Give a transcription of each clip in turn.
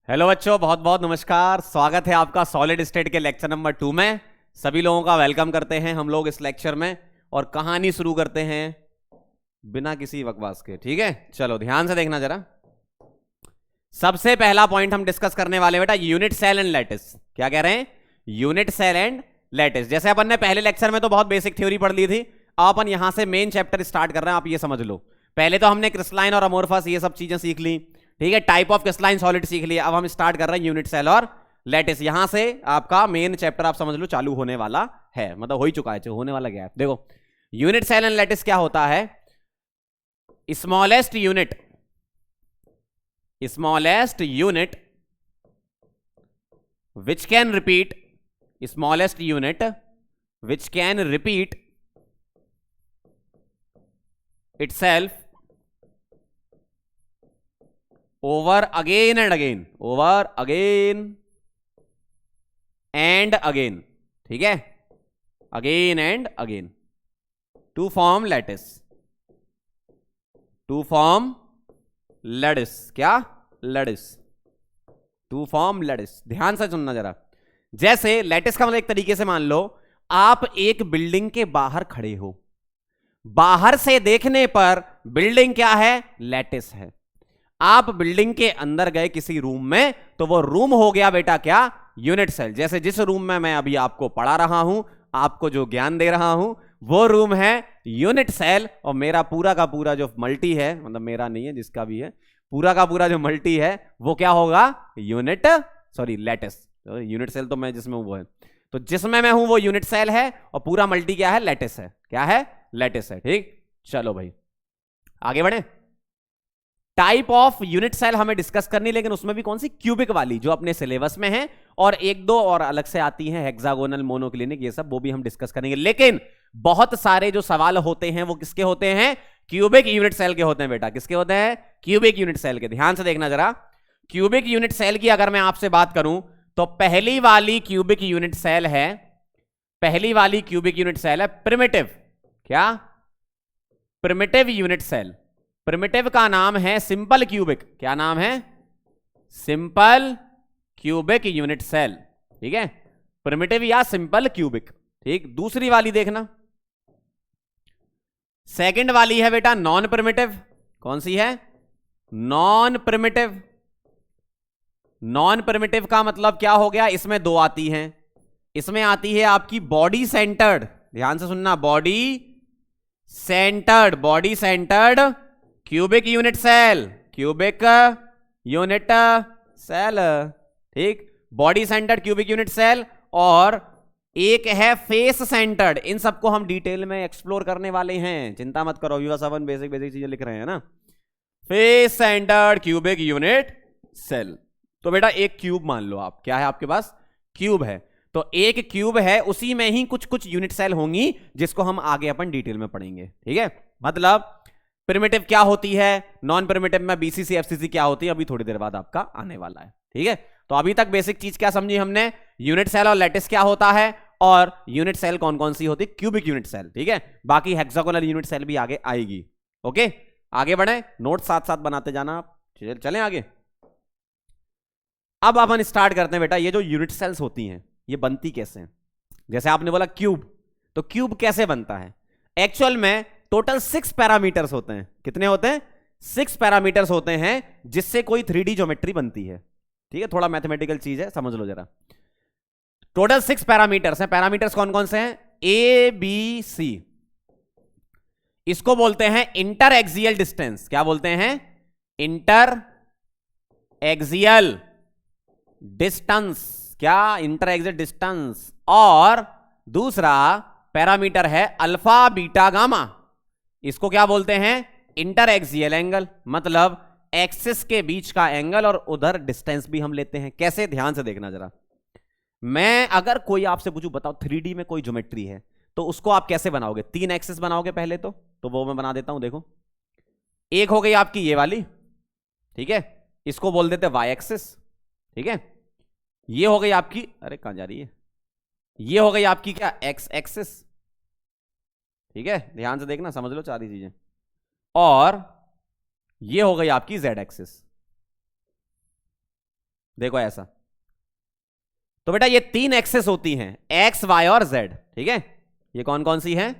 Hello बच्चों, बहुत बहुत नमस्कार। स्वागत है आपका सॉलिड स्टेट के लेक्चर नंबर 2 में। सभी लोगों का वेलकम करते हैं हम लोग इस लेक्चर में और कहानी शुरू करते हैं बिना किसी बकवास के। ठीक है, चलो ध्यान से देखना जरा। सबसे पहला पॉइंट हम डिस्कस करने वाले बेटा यूनिट सेल एंड लैटिस। क्या कह रहे हैं? Unit cell and lattice. जैसे अपन ने पहले लेक्चर में तो बहुत बेसिक थ्योरी पढ़ ली थी, अब अपन यहां से मेन चैप्टर स्टार्ट कर रहे हैं। आप ये समझ लो, पहले तो हमने क्रिस्टलाइन और अमोर्फस ये सब चीजें सीख ली, ठीक है, टाइप ऑफ क्रिस्टलाइन सॉलिड सीख लिया। अब हम स्टार्ट कर रहे हैं यूनिट सेल और लैटिस। यहां से आपका मेन चैप्टर आप समझ लो चालू होने वाला है, मतलब हो ही चुका है, होने वाला गया है। देखो यूनिट सेल एंड लैटिस क्या होता है। Smallest unit which can repeat smallest unit which can repeat itself over again and again, ठीक है, again and again to form lattice, क्या लैटिस, टू फॉर्म लैटिस। ध्यान से सुनना जरा। जैसे लैटिस का मतलब एक तरीके से मान लो आप एक बिल्डिंग के बाहर खड़े हो, बाहर से देखने पर बिल्डिंग क्या है? लैटिस है। आप बिल्डिंग के अंदर गए किसी रूम में तो वो रूम हो गया बेटा क्या? Unit cell. जैसे जिस रूम में मैं अभी आपको पढ़ा रहा हूं, आपको जो ज्ञान दे रहा हूं, वो रूम है यूनिट सेल। और मेरा पूरा का पूरा जो मल्टी है, मतलब मेरा नहीं है, जिसका भी है, पूरा का पूरा जो मल्टी है वो क्या होगा? लैटिस। यूनिट सेल तो मैं जिसमें वो है, तो जिसमें मैं हूं वो यूनिट सेल है और पूरा मल्टी क्या है? लैटिस है। क्या है? लैटिस है। ठीक, चलो भाई आगे बढ़े। टाइप ऑफ यूनिट सेल हमें डिस्कस करनी, लेकिन उसमें भी कौन सी? क्यूबिक वाली, जो अपने सिलेबस में है, और एक दो और अलग से आती हैं, हेक्सागोनल, मोनोक्लिनिक, ये सब वो भी हम डिस्कस करेंगे। लेकिन बहुत सारे जो सवाल होते हैं वो किसके होते हैं? क्यूबिक यूनिट सेल के होते हैं बेटा। किसके होते हैं? क्यूबिक यूनिट सेल के। ध्यान से देखना जरा। क्यूबिक यूनिट सेल की अगर मैं आपसे बात करूं तो पहली वाली क्यूबिक यूनिट सेल है प्रिमिटिव। क्या? Primitive unit cell. प्रिमिटिव का नाम है सिंपल क्यूबिक। क्या नाम है? Simple cubic unit cell. ठीक है, प्रिमिटिव या सिंपल क्यूबिक। ठीक, दूसरी वाली देखना, सेकंड वाली है बेटा नॉन प्रिमिटिव। कौन सी है? Non primitive. नॉन प्रिमिटिव का मतलब क्या हो गया? इसमें दो आती हैं। इसमें आती है आपकी बॉडी सेंटर्ड। ध्यान से सुनना, body centred cubic unit cell. ठीक, body centred cubic unit cell. और एक है फेस सेंटर्ड। इन सबको हम डिटेल में एक्सप्लोर करने वाले हैं, चिंता मत करो। विवा सावन बेसिक चीजें लिख रहे हैं ना। Face centred cubic unit cell. तो बेटा एक क्यूब मान लो आप, क्या है आपके पास? क्यूब है। तो एक क्यूब है, उसी में ही कुछ कुछ यूनिट सेल होंगी, जिसको हम आगे अपन डिटेल में पढ़ेंगे। ठीक है, मतलब प्रिमिटिव क्या होती है, नॉन प्रिमिटिव में बीसीसी एफसीसी क्या होती है, अभी थोड़ी देर बाद आपका आने वाला है। ठीक है, तो अभी तक बेसिक चीज क्या समझी हमने? यूनिट सेल और लैटिस क्या होता है, और यूनिट सेल कौन कौन सी होती? Cubic unit cell. ठीक है, बाकी हेक्सागोनल यूनिट सेल भी आगे आएगी। ओके, आगे बढ़े, नोट साथ साथ बनाते जाना आप। चलें आगे। अब अपन स्टार्ट करते हैं बेटा। ये जो यूनिट सेल्स होती हैं ये बनती कैसे हैं? जैसे आपने बोला क्यूब, तो क्यूब कैसे बनता है? एक्चुअल में टोटल 6 पैरामीटर्स होते हैं। कितने होते हैं? 6 पैरामीटर्स होते हैं, जिससे कोई 3D ज्योमेट्री बनती है। ठीक है, थोड़ा मैथमेटिकल चीज है, समझ लो जरा। टोटल 6 पैरामीटर्स हैं। पैरामीटर्स कौन कौन से हैं? A B C. इसको बोलते हैं इंटर एक्सियल डिस्टेंस। क्या बोलते हैं? Inter axial distance. क्या? Inter axial distance. और दूसरा पैरामीटर है अल्फा बीटा गामा। इसको क्या बोलते हैं? इंटर एक्सियल एंगल, मतलब एक्सिस के बीच का एंगल, और उधर डिस्टेंस भी हम लेते हैं। कैसे? ध्यान से देखना जरा। मैं अगर कोई आपसे पूछूं, बताओ 3D में कोई ज्योमेट्री है तो उसको आप कैसे बनाओगे? 3 एक्सिस बनाओगे पहले तो वो मैं बना देता हूं। देखो, एक हो गई आपकी ये वाली, ठीक है, इसको बोल देते वाई एक्सिस। ठीक है, ये हो गई आपकी, अरे कहां जा रही है, ये हो गई आपकी क्या? X axis. ठीक है, ध्यान से देखना, समझ लो सारी चीजें। और ये हो गई आपकी जेड एक्सिस। देखो ऐसा, तो बेटा ये 3 एक्सेस होती हैं, एक्स वाई और जेड, ठीक है। ये कौन कौन सी हैं?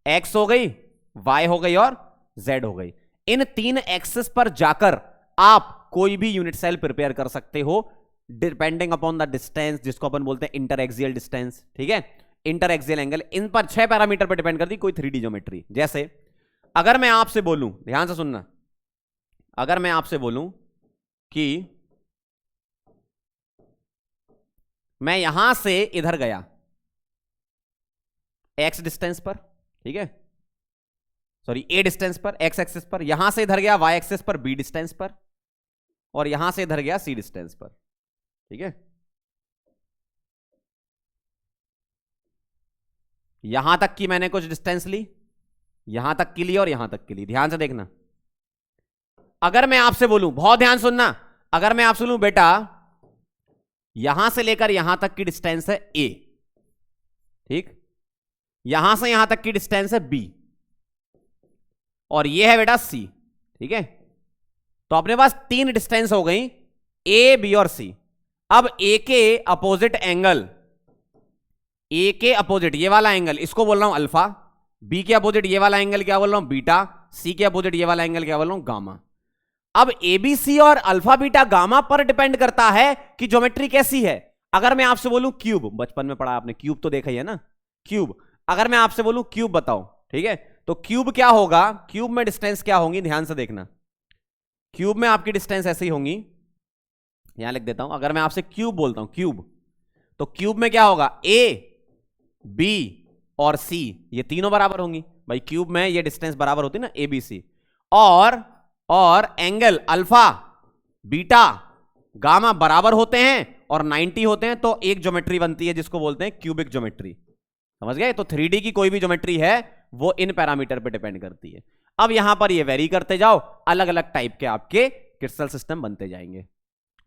एक्स हो गई, वाई हो गई और जेड हो गई। इन 3 एक्सेस पर जाकर आप कोई भी यूनिट सेल प्रिपेयर कर सकते हो डिपेंडिंग अपॉन द डिस्टेंस, जिसको अपन बोलते हैं इंटरएक्सियल डिस्टेंस, ठीक है, इंटरएक्सियल एंगल। इन पर 6 पैरामीटर पर डिपेंड करती कोई 3D ज्योमेट्री। जैसे अगर मैं आपसे बोलूं, ध्यान से सुनना, अगर मैं आपसे बोलूं कि मैं यहां से इधर गया एक्स डिस्टेंस पर, ठीक है, सॉरी ए डिस्टेंस पर, एक्स एक्सिस पर, यहां से इधर गया वाई एक्सिस पर बी डिस्टेंस पर, और यहां से इधर गया सी डिस्टेंस पर, ठीक है। यहां तक की मैंने कुछ डिस्टेंस ली, यहां तक की ली और यहां तक की ली। ध्यान से देखना, अगर मैं आपसे बोलूं, बहुत ध्यान सुनना, अगर मैं आपसे बोलूं बेटा यहां से लेकर यहां तक की डिस्टेंस है ए, ठीक, यहां से यहां तक की डिस्टेंस है बी, और ये है बेटा सी, ठीक है। तो अपने पास 3 डिस्टेंस हो गई, ए बी और सी। अब ए के अपोजिट एंगल, ए के अपोजिट ये वाला एंगल, इसको बोल रहा हूं अल्फा, बी के अपोजिट ये वाला एंगल क्या बोल रहा हूं बीटा, सी के अपोजिट ये वाला एंगल क्या बोल रहा हूं गामा। अब एबीसी और अल्फा बीटा गामा पर डिपेंड करता है कि ज्योमेट्री कैसी है। अगर मैं आपसे बोलूं क्यूब, बचपन में पढ़ा आपने, क्यूब तो देखा ही है ना, क्यूब, अगर मैं आपसे बोलूं क्यूब बताओ, ठीक है, तो क्यूब क्या होगा, क्यूब में डिस्टेंस क्या होंगी, ध्यान से देखना, क्यूब में आपकी डिस्टेंस ऐसे ही होंगी, यहां लिख देता हूं। अगर मैं आपसे क्यूब बोलता हूं क्यूब, तो क्यूब में क्या होगा, ए बी और सी ये तीनों बराबर होंगी भाई, क्यूब में ये डिस्टेंस बराबर होती ना ए बी सी, और एंगल अल्फा बीटा गामा बराबर होते हैं और 90 होते हैं, तो एक ज्योमेट्री बनती है जिसको बोलते हैं क्यूबिक ज्योमेट्री। समझ गए? तो 3D की कोई भी ज्योमेट्री है वो इन पैरामीटर पे डिपेंड करती है। अब यहां पर ये वेरी करते जाओ, अलग अलग टाइप के आपके क्रिस्टल सिस्टम बनते जाएंगे,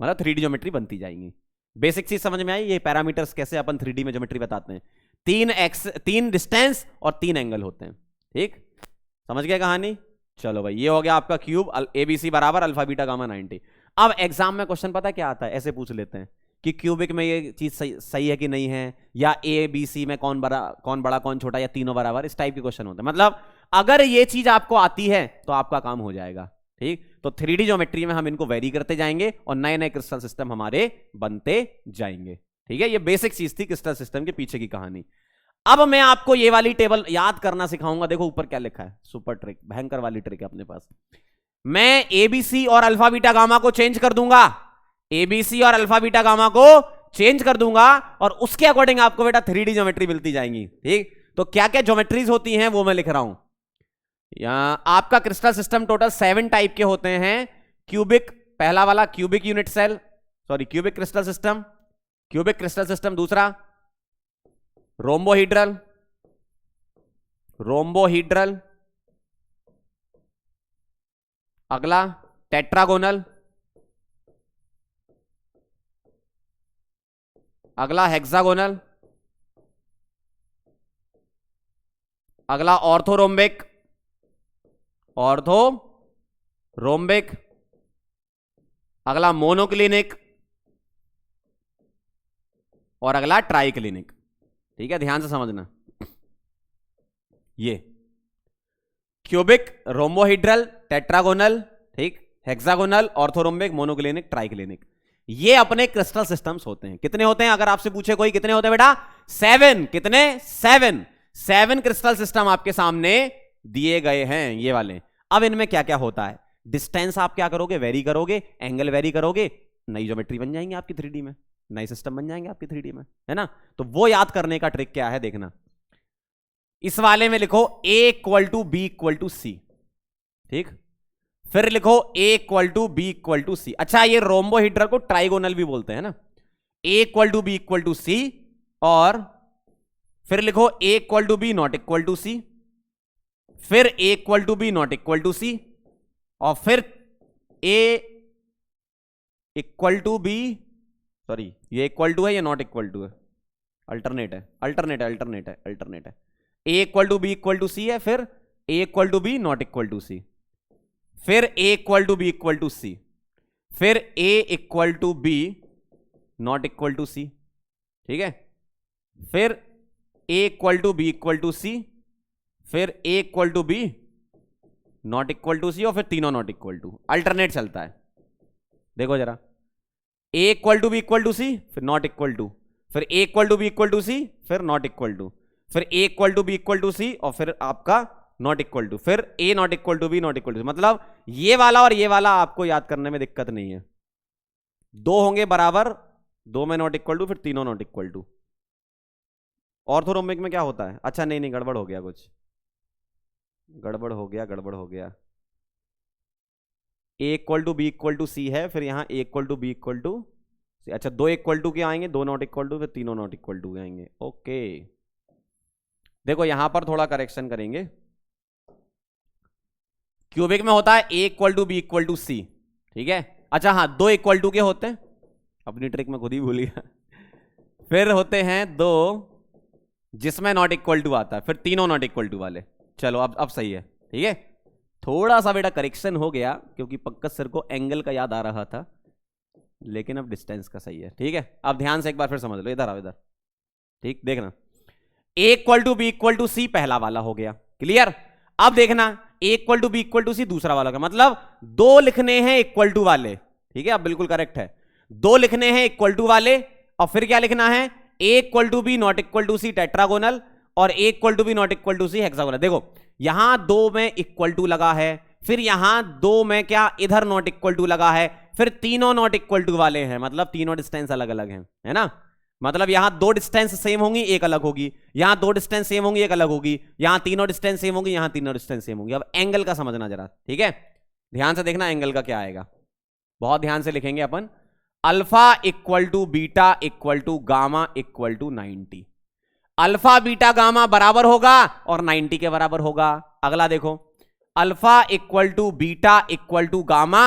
मतलब 3D ज्योमेट्री बनती जाएंगी। बेसिक चीज समझ में आई, ये पैरामीटर्स कैसे अपन 3D में ज्योमेट्री बताते हैं। 3 डिस्टेंस और 3 एंगल होते हैं, ठीक, समझ गए कहानी? चलो भाई, ये हो गया आपका क्यूब, एबीसी बराबर अल्फा बीटा गामा 90। अब एग्जाम में क्वेश्चन पता क्या आता है, ऐसे पूछ लेते हैं कि क्यूबिक में ये चीज सही है कि नहीं है, या ए बी सी में कौन बड़ा कौन छोटा, या तीनों बराबर, इस टाइप के क्वेश्चन होते हैं। मतलब अगर ये चीज आपको आती है तो आपका काम हो जाएगा, ठीक। तो 3D ज्योमेट्री में हम इनको वेरी करते जाएंगे और नए नए क्रिस्टल सिस्टम हमारे बनते जाएंगे, ठीक है। ये बेसिक चीज थी क्रिस्टल सिस्टम के पीछे की कहानी। अब मैं आपको ये वाली टेबल याद करना सिखाऊंगा। देखो ऊपर क्या लिखा है, सुपर ट्रिक, भयंकर वाली ट्रिक है अपने पास। मैं एबीसी और अल्फा बीटा गामा को चेंज कर दूंगा, एबीसी और अल्फा बीटा गामा को चेंज कर दूंगा, और उसके अकॉर्डिंग आपको बेटा 3D ज्योमेट्री मिलती जाएंगी, ठीक। तो क्या क्या ज्योमेट्रीज होती हैं वो मैं लिख रहा हूं यहां। आपका क्रिस्टल सिस्टम टोटल 7 टाइप के होते हैं। क्यूबिक, पहला वाला cubic unit cell, sorry cubic crystal system, cubic crystal system. दूसरा रोम्बोहीड्रल, रोम्बोहीड्रल। अगला टेट्रागोनल, अगला हेक्सागोनल, अगला ऑर्थोरोम्बिक, ऑर्थोरोम्बिक, अगला मोनोक्लिनिक, और अगला ट्राइक्लिनिक, ठीक है। ध्यान से समझना, ये क्यूबिक, रोम्बोहीड्रल, टेट्रागोनल, ठीक, हेक्सागोनल, ऑर्थोरोम्बिक, मोनोक्लिनिक, ट्राइक्लिनिक, ये अपने क्रिस्टल सिस्टम्स होते हैं। कितने होते हैं? अगर आपसे पूछे कोई कितने होते हैं बेटा, 7। कितने? 7 क्रिस्टल सिस्टम आपके सामने दिए गए हैं, ये वाले। अब इनमें क्या क्या होता है, डिस्टेंस आप क्या करोगे, वेरी करोगे, एंगल वेरी करोगे, नई ज्योमेट्री बन जाएंगे आपकी 3D में, नए सिस्टम बन जाएंगे आपकी 3D में, है ना। तो वो याद करने का ट्रिक क्या है देखना। इस वाले में लिखो A = B = C, ठीक। फिर लिखो A = B = C। अच्छा, ये रोम्बोहीड्रल को ट्राइगोनल भी बोलते हैं ना। A = B = C, और फिर लिखो A = B ≠ C, फिर A = B ≠ C, और फिर A = B, सॉरी ये इक्वल टू है, ये नॉट इक्वल टू है, अल्टरनेट है, अल्टरनेट है, अल्टरनेट है, अल्टरनेट है। A = B = C है, फिर A = B ≠ C, फिर A = B = C, फिर A = B not equal to C, ठीक है। फिर A equal to B equal to C, फिर A equal to B not equal to C, और फिर तीनों नॉट इक्वल टू, अल्टरनेट चलता है। देखो जरा, A equal to B equal to C, फिर नॉट इक्वल टू, फिर A equal to B equal to C, फिर नॉट इक्वल टू, फिर A equal to B equal to C, और फिर आपका नॉट इक्वल टू, फिर A not equal to B not equal to. मतलब ये वाला और ये वाला आपको याद करने में दिक्कत नहीं है। दो होंगे बराबर, दो में नॉट इक्वल टू, फिर तीनों नॉट इक्वल टू। ऑर्थोरोम्बिक में क्या होता है? अच्छा नहीं नहीं, गड़बड़ हो गया, कुछ गड़बड़ हो गया, गड़बड़ हो गया। A equal to B equal to C है, फिर यहां A equal to B equal to C. अच्छा, दो इक्वल टू के आएंगे, दो नॉट इक्वल टू, फिर तीनों नॉट इक्वल टू के आएंगे। ओके, देखो यहां पर थोड़ा करेक्शन करेंगे। क्यूबिक में होता है A equal to B equal to C, ठीक है। अच्छा हाँ, दो इक्वल टू के होते हैं, अपनी ट्रिक में खुद ही भूल गया। फिर होते हैं दो जिसमें नॉट इक्वल टू आता है, फिर तीनों नॉट इक्वल टू वाले। चलो अब सही है, ठीक है। थोड़ा सा बेटा करेक्शन हो गया, क्योंकि पंकज सर को एंगल का याद आ रहा था, लेकिन अब डिस्टेंस का सही है, ठीक है। अब ध्यान से एक बार फिर समझ लो, इधर आओ इधर, ठीक। देखना, A equal to B equal to C पहला वाला हो गया, क्लियर। अब देखना, A equal to B equal to C दूसरा वाला, का मतलब दो लिखने हैं इक्वल टू वाले, ठीक है। अब बिल्कुल करेक्ट है, दो लिखने हैं इक्वल टू वाले, और फिर क्या लिखना है? A equal to B not equal to C tetragonal, और A equal to B not equal to C hexagonal. देखो यहां दो में इक्वल टू लगा है, फिर यहां दो में क्या इधर नॉट इक्वल टू लगा है, फिर तीनों नॉट इक्वल टू वाले हैं, मतलब तीनों डिस्टेंस अलग अलग हैं, है ना। मतलब यहां दो डिस्टेंस सेम होंगी, एक अलग होगी, यहां दो डिस्टेंस सेम होंगी, एक अलग होगी, यहां तीनों डिस्टेंस सेम होंगी, यहां तीनों डिस्टेंस सेम होंगी। अब एंगल का समझना जरा, ठीक है। ध्यान से देखना एंगल का क्या आएगा, बहुत ध्यान से लिखेंगे अपन। Alpha equal to beta equal to gamma equal to 90। Alpha beta gamma बराबर होगा और 90 के बराबर होगा। अगला देखो, alpha equal to beta equal to gamma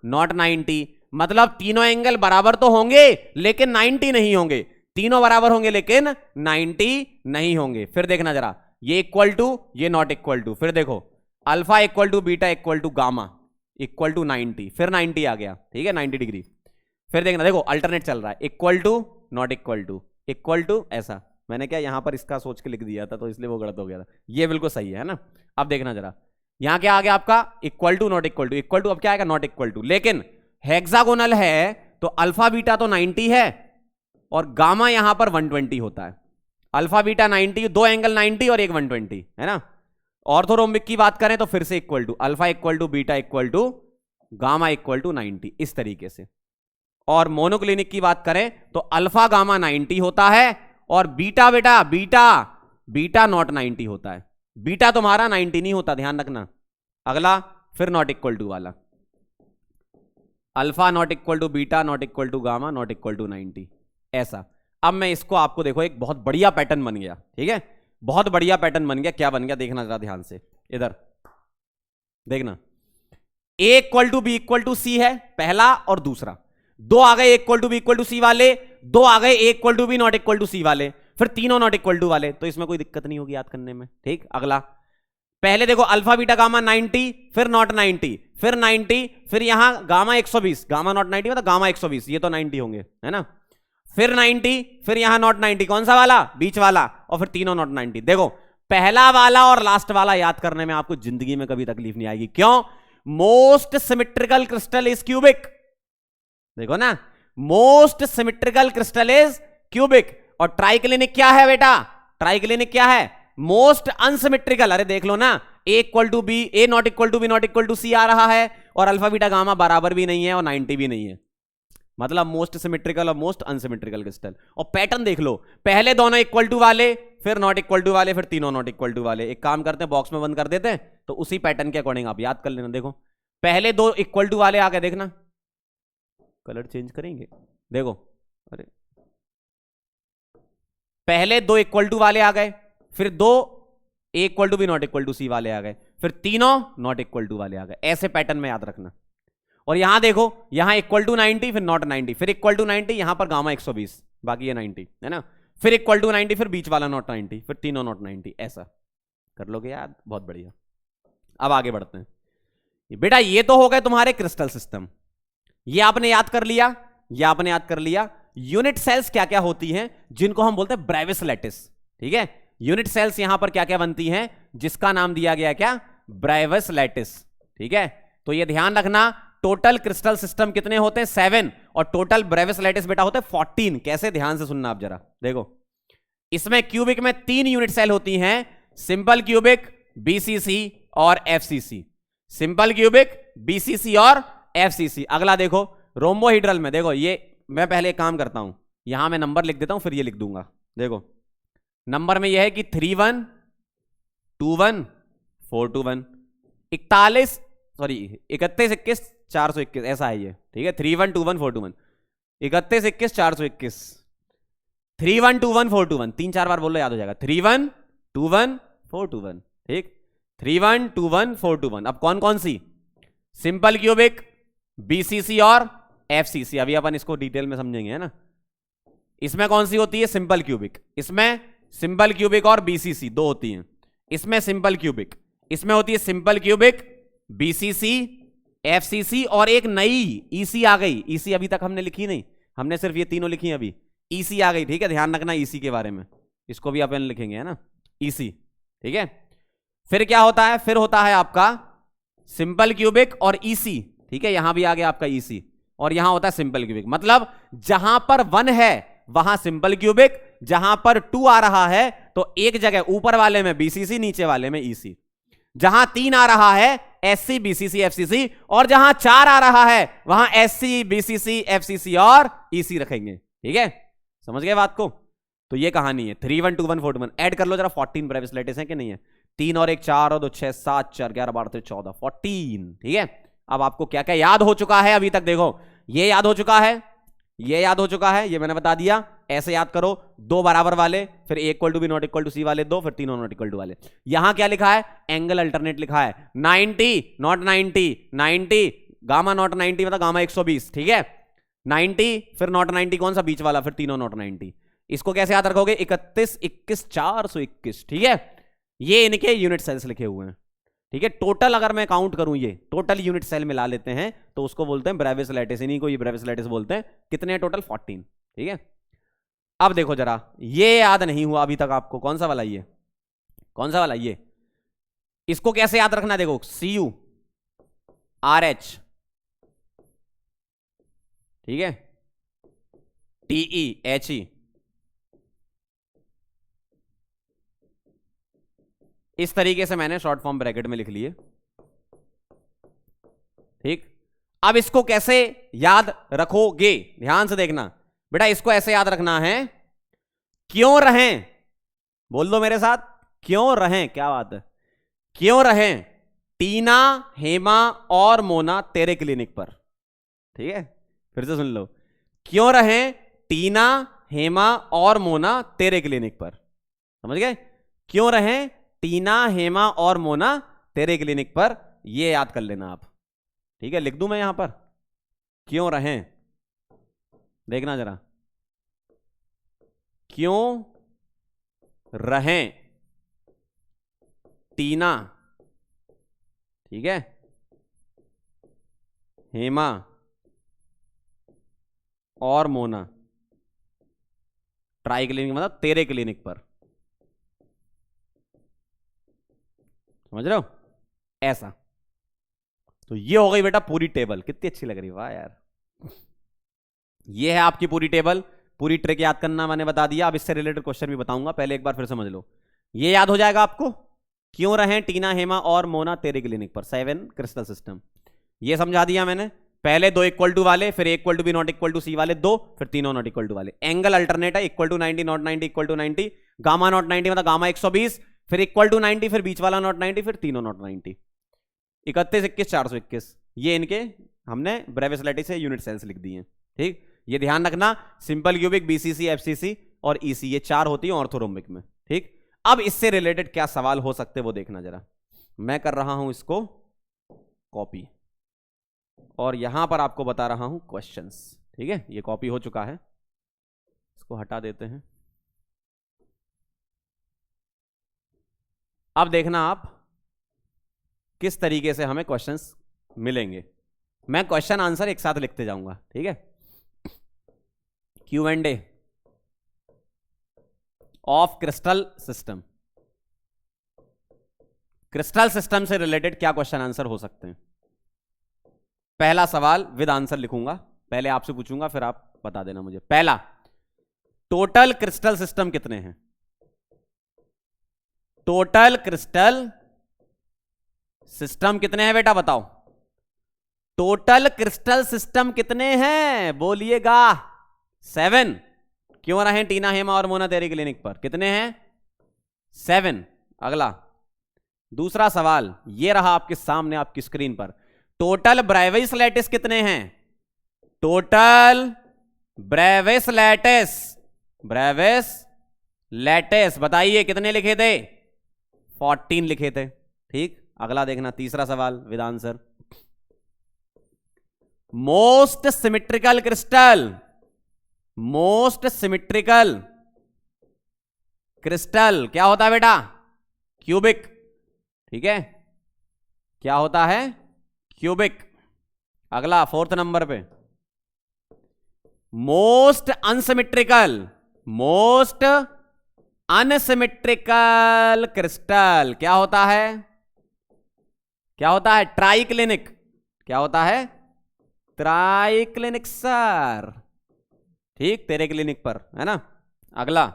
not 90, मतलब तीनों एंगल बराबर तो होंगे लेकिन 90 नहीं होंगे, तीनों बराबर होंगे लेकिन 90 नहीं होंगे। फिर देखना जरा, ये इक्वल टू, ये नॉट इक्वल टू, फिर देखो alpha equal to beta equal to gamma equal to 90, फिर 90 आ गया, ठीक है, 90 डिग्री। फिर देखना, देखो अल्टरनेट चल रहा है, equal to not equal to ऐसा। मैंने क्या यहां पर इसका सोच के लिख दिया था, तो इसलिए वो गलत हो गया था, ये बिल्कुल सही है ना। अब देखना जरा, यहां क्या आ गया आपका? Equal to not equal to, अब क्या आएगा? Not equal to. लेकिन हेक्सागोनल है तो अल्फा बीटा तो 90 है और गामा यहां पर 120 होता है। अल्फा बीटा 90, दो एंगल 90 और एक 120, है ना। ऑर्थोरोम्बिक की बात करें तो फिर से equal to, alpha equal to beta equal to gamma equal to 90, इस तरीके से। और मोनोक्लिनिक की बात करें तो अल्फा गामा 90 होता है और बीटा बेटा बीटा नॉट 90 होता है। बीटा तुम्हारा 90 नहीं होता, ध्यान रखना। अगला फिर नॉट इक्वल टू वाला, alpha not equal to beta not equal to gamma not equal to 90, ऐसा। अब मैं इसको आपको देखो, एक बहुत बढ़िया पैटर्न बन गया, ठीक है, बहुत बढ़िया पैटर्न बन गया। क्या बन गया देखना जरा ध्यान से, इधर देखना। A equal to B equal to C है पहला और दूसरा, दो आ गए equal to B equal to C वाले, दो आ गए A equal to B not equal to C वाले, फिर तीनों नॉट इक्वल टू वाले, तो इसमें कोई दिक्कत नहीं होगी याद करने में, ठीक। अगला पहले देखो अल्फा बीटा गामा 90, फिर नॉट 90, फिर 90, फिर यहां गामा 120, गामा नॉट 90 मतलब गामा 120, ये तो 90 होंगे, है ना। फिर 90, फिर यहां नॉट 90, कौन सा वाला? बीच वाला, और फिर तीनों नॉट 90। देखो पहला वाला और लास्ट वाला याद करने में आपको जिंदगी में कभी तकलीफ नहीं आएगी। क्यों? Most symmetrical crystal is cubic. देखो ना, most symmetrical crystal is cubic. और ट्राइक्लिनिक क्या है बेटा? ट्राइक्लिनिक क्या है? Most unsymmetrical. अरे देख लो ना, A equal to B, A not equal to B not equal to C आ रहा है, और अल्फा बीटा गामा बराबर भी नहीं है और 90 भी नहीं है, मतलब मोस्ट सिमेट्रिकल और मोस्ट अनसिमेट्रिकल क्रिस्टल। और पैटर्न देख लो, पहले दोनों इक्वल टू वाले, फिर नॉट इक्वल टू वाले, फिर तीनों नॉट इक्वल टू वाले। एक काम करते हैं, बॉक्स में बंद कर देते हैं, तो उसी पैटर्न के अकॉर्डिंग आप याद कर लेना। देखो पहले दो इक्वल टू वाले आ गए, देखना कलर चेंज करेंगे, देखो, अरे पहले दो इक्वल टू वाले आ गए, फिर दो A equal to B not equal to C वाले आ गए, फिर तीनों नॉट इक्वल टू वाले आ गए। ऐसे पैटर्न में याद रखना। और यहां देखो, यहां इक्वल टू 90, फिर नॉट 90, फिर इक्वल टू 90, यहां पर गामा 120, बाकी ये 90, है ना। फिर इक्वल टू 90, फिर बीच वाला नॉट 90, फिर तीनों नॉट 90, ऐसा कर लोगे याद, बहुत बढ़िया। अब आगे बढ़ते हैं बेटा, ये तो हो गए तुम्हारे क्रिस्टल सिस्टम, ये आपने याद कर लिया, ये आपने याद कर लिया। यूनिट सेल्स क्या क्या होती हैं, जिनको हम बोलते हैं ब्रेविस लैटिस। ठीक है, यूनिट सेल्स यहां पर क्या क्या बनती हैं, जिसका नाम दिया गया क्या, ब्रेविस लैटिस। ठीक है, तो ये ध्यान रखना, टोटल क्रिस्टल सिस्टम कितने होते हैं, 7, और टोटल ब्रेविस लैटिस बेटा होते हैं 14। कैसे, ध्यान से सुनना आप जरा, देखो इसमें क्यूबिक में 3 यूनिट सेल होती हैं, सिंपल क्यूबिक, बीसीसी और एफसीसी। सिंपल क्यूबिक, बीसीसी और एफसीसी। अगला देखो रोम्बोहिड्रल में, देखो ये मैं पहले एक काम करता हूं, यहां मैं नंबर लिख देता हूं फिर ये लिख दूंगा। देखो नंबर में यह है कि 31 21 421 31 21 421, ऐसा है ये। ठीक है, 31 21 421 31 21 421 31 21 421, 3-4 बार बोलो, याद हो जाएगा। 31 21 421, ठीक, 31 21 421। अब कौन कौन सी, सिंपल क्यूबिक, बीसीसी और एफसीसी। अभी अपन इसको डिटेल में समझेंगे, है ना। इसमें कौन सी होती है, सिंपल क्यूबिक। इसमें सिंपल क्यूबिक और बीसीसी दो होती हैं। इसमें सिंपल क्यूबिक, इसमें होती है सिंपल क्यूबिक, बीसीसी, एफसीसी, और एक नई ईसी आ गई। ईसी अभी तक हमने लिखी नहीं, हमने सिर्फ ये तीनों लिखी हैं, अभी ईसी आ गई। ठीक है, ध्यान रखना ईसी के बारे में, इसको भी अपन लिखेंगे, है ना, ईसी। ठीक है, फिर क्या होता है, फिर होता है आपका सिंपल क्यूबिक और ईसी। ठीक है, यहां भी आ गया आपका ईसी, और यहां होता है सिंपल क्यूबिक। मतलब जहां पर 1 है वहां सिंपल क्यूबिक, जहां पर 2 आ रहा है तो एक जगह ऊपर वाले में बीसीसी, नीचे वाले में ईसी। जहां 3 आ रहा है एससी, बीसीसी, एफसीसी, और जहां 4 आ रहा है वहां एससी, बीसीसी, एफसीसी और ईसी रखेंगे। ठीक है, समझ गए बात को। तो ये कहानी है 31 21 421। ऐड कर लो जरा, 14 ब्रेविस लैटिस है कि नहीं है, 3 और 1 4 और 2 6 7 4 11 12 13 14 14। ठीक है, अब आपको क्या क्या याद हो चुका है अभी तक, देखो ये याद हो चुका है, ये याद हो चुका है, ये मैंने बता दिया। ऐसे याद करो, 2 बराबर वाले, फिर A equal to B not equal to C वाले 2, फिर तीनों नॉट इक्वल टू वाले। यहां क्या लिखा है, एंगल अल्टरनेट लिखा है, 90 नॉट 90 90, गामा नॉट 90 मतलब गामा 120। ठीक है, 90 फिर नॉट 90 कौन सा, बीच वाला, फिर तीनों नॉट 90। इसको कैसे याद रखोगे, 31 21 421। ठीक है, ये इनके यूनिट सेल्स लिखे हुए हैं। ठीक है, टोटल अगर मैं काउंट करूं, ये टोटल यूनिट सेल मिला लेते हैं तो उसको बोलते हैं ब्रेविस लैटिस, इन्हीं को ये ब्रेविस लैटिस बोलते हैं। कितने टोटल, 14। ठीक है, अब देखो जरा, ये याद नहीं हुआ अभी तक आपको, कौन सा वाला, ये कौन सा वाला, ये इसको कैसे याद रखना, देखो CU RH, ठीक है, TE HE, इस तरीके से मैंने शॉर्ट फॉर्म ब्रैकेट में लिख लिए। ठीक, अब इसको कैसे याद रखोगे, ध्यान से देखना बेटा, इसको ऐसे याद रखना है, क्यों रहें, बोल दो मेरे साथ, क्यों रहें, क्या बात है, क्यों रहें टीना, हेमा और मोना तेरे क्लिनिक पर। ठीक है, फिर से सुन लो, क्यों रहें टीना, हेमा और मोना तेरे क्लिनिक पर। समझ गए, क्यों रहें टीना, हेमा और मोना तेरे क्लिनिक पर, ये याद कर लेना आप। ठीक है, लिख दूं मैं यहां पर, क्यों रहें, देखना जरा, क्यों रहें टीना, ठीक है, हेमा और मोना ट्राई क्लिनिक मतलब तेरे क्लिनिक पर। समझ रहे हो, ऐसा। तो ये हो गई बेटा पूरी टेबल, कितनी अच्छी लग रही है, वाह यार। ये है आपकी पूरी टेबल, पूरी ट्रिक याद करना मैंने बता दिया। अब इससे रिलेटेड क्वेश्चन भी बताऊंगा, पहले एक बार फिर समझ लो। ये याद हो जाएगा आपको, क्यों रहें टीना, हेमा और मोना तेरे क्लिनिक पर, 7 क्रिस्टल सिस्टम। ये समझा दिया मैंने, पहले 2 इक्वल टू वाले, फिर A equal to B not equal to C वाले 2, फिर तीनों नॉट इक्वल टू वाले। एंगल अल्टरनेट है, equal to 90 not 90 equal to 90, gamma not 90 मतलब गामा 120, फिर इक्वल टू 90, फिर बीच वाला नॉट 90, फिर तीनों नॉट 90। 31 21 421, ये इनके हमने ब्रेविस लैटिस से यूनिट सेल्स लिख दिए। ठीक, ये ध्यान रखना, सिंपल क्यूबिक, बीसीसी, एफसीसी और ईसी, ये 4 होती है ऑर्थोरोम्बिक में। ठीक, अब इससे रिलेटेड क्या सवाल हो सकते हैं वो देखना जरा। मैं कर रहा हूं इसको कॉपी, और यहां पर आपको बता रहा हूं क्वेश्चंस। ठीक है, ये कॉपी हो चुका है, इसको हटा देते हैं। अब देखना आप किस तरीके से हमें क्वेश्चंस मिलेंगे। मैं क्वेश्चन आंसर एक साथ लिखते जाऊंगा। ठीक है, Q&A of crystal system. Crystal system से रिलेटेड क्या क्वेश्चन आंसर हो सकते हैं? पहला सवाल विद आंसर लिखूंगा, पहले आपसे पूछूंगा फिर आप बता देना मुझे। पहला, टोटल क्रिस्टल सिस्टम कितने हैं? टोटल क्रिस्टल सिस्टम कितने हैं बेटा बताओ? टोटल क्रिस्टल सिस्टम कितने हैं बोलिएगा? 7। क्यों रहे टीना, हेमा और मोना तेरी क्लिनिक पर? कितने हैं? 7। अगला दूसरा सवाल ये रहा आपके सामने आपकी स्क्रीन पर। टोटल ब्रेविस लैटिस कितने हैं? Total Brevis lattice, Brevis lattice बताइए कितने लिखे थे? 14 लिखे थे। ठीक, अगला देखना तीसरा सवाल with answer. Most symmetrical crystal, most symmetrical crystal क्या होता है बेटा? क्यूबिक। ठीक है, क्या होता है? क्यूबिक। अगला 4th नंबर पे, most unsymmetrical, most unsymmetrical crystal क्या होता है? क्या होता है? ट्राइक्लिनिक। क्या होता है? Triclinic sir. ठीक, तेरे क्लिनिक पर है ना। अगला,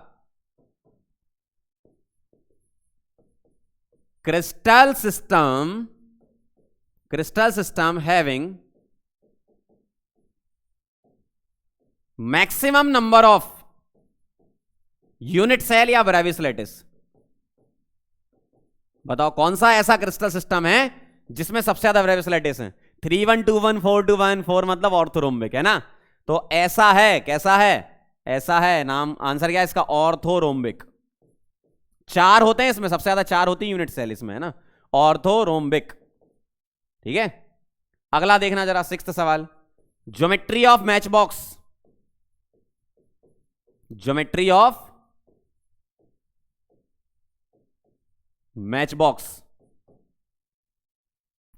crystal system, crystal system having maximum number of unit cell या ब्रेविस लैटिस। बताओ कौन सा ऐसा क्रिस्टल सिस्टम है जिसमें सबसे ज्यादा ब्रेविस लैटिस है? 3 1 2 1 4 2 1 4 मतलब ऑर्थोरोम्बिक है ना। तो ऐसा है, कैसा है? ऐसा है, नाम आंसर क्या है इसका? ऑर्थोरोम्बिक। 4 होते हैं इसमें, सबसे ज्यादा 4 होती है यूनिट सेल इसमें है ना, ऑर्थोरोम्बिक। ठीक है, अगला देखना जरा 6th सवाल। Geometry of match box, geometry of match box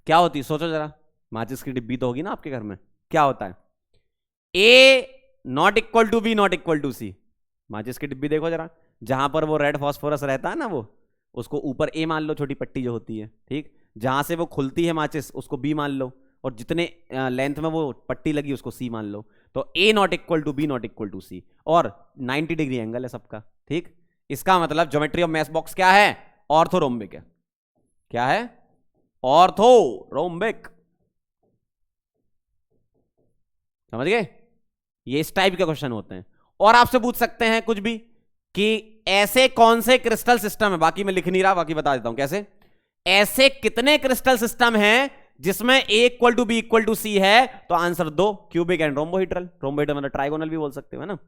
क्या होती है? सोचो जरा, माचिस की डिब्बी तो होगी ना आपके घर में। क्या होता है? A not equal to B not equal to C. माचिस की डिब्बी देखो जरा, जहां पर वो रेड फॉस्फोरस रहता है ना, वो उसको ऊपर ए मान लो, छोटी पट्टी जो होती है। ठीक, जहां से वो खुलती है माचिस उसको बी मान लो, और जितने लेंथ में वो पट्टी लगी उसको सी मान लो। तो A not equal to B not equal to C, और 90 डिग्री एंगल है सबका। ठीक, इसका मतलब ज्योमेट्री ऑफ मैच बॉक्स क्या है? ऑर्थोरोम्बिक है। क्या है? ऑर्थोरोम्बिक। समझ गए? ये इस टाइप के क्वेश्चन होते हैं। और आपसे पूछ सकते हैं कुछ भी कि ऐसे कौन से क्रिस्टल सिस्टम है, बाकी मैं लिख नहीं रहा, बाकी बता देता हूं कैसे। ऐसे कितने क्रिस्टल सिस्टम हैं जिसमें A equal to B equal to C है? तो answer 2, cubic and rhombohedral. Rhombohedral मतलब ट्राइगोनल भी बोल सकते हो है ना।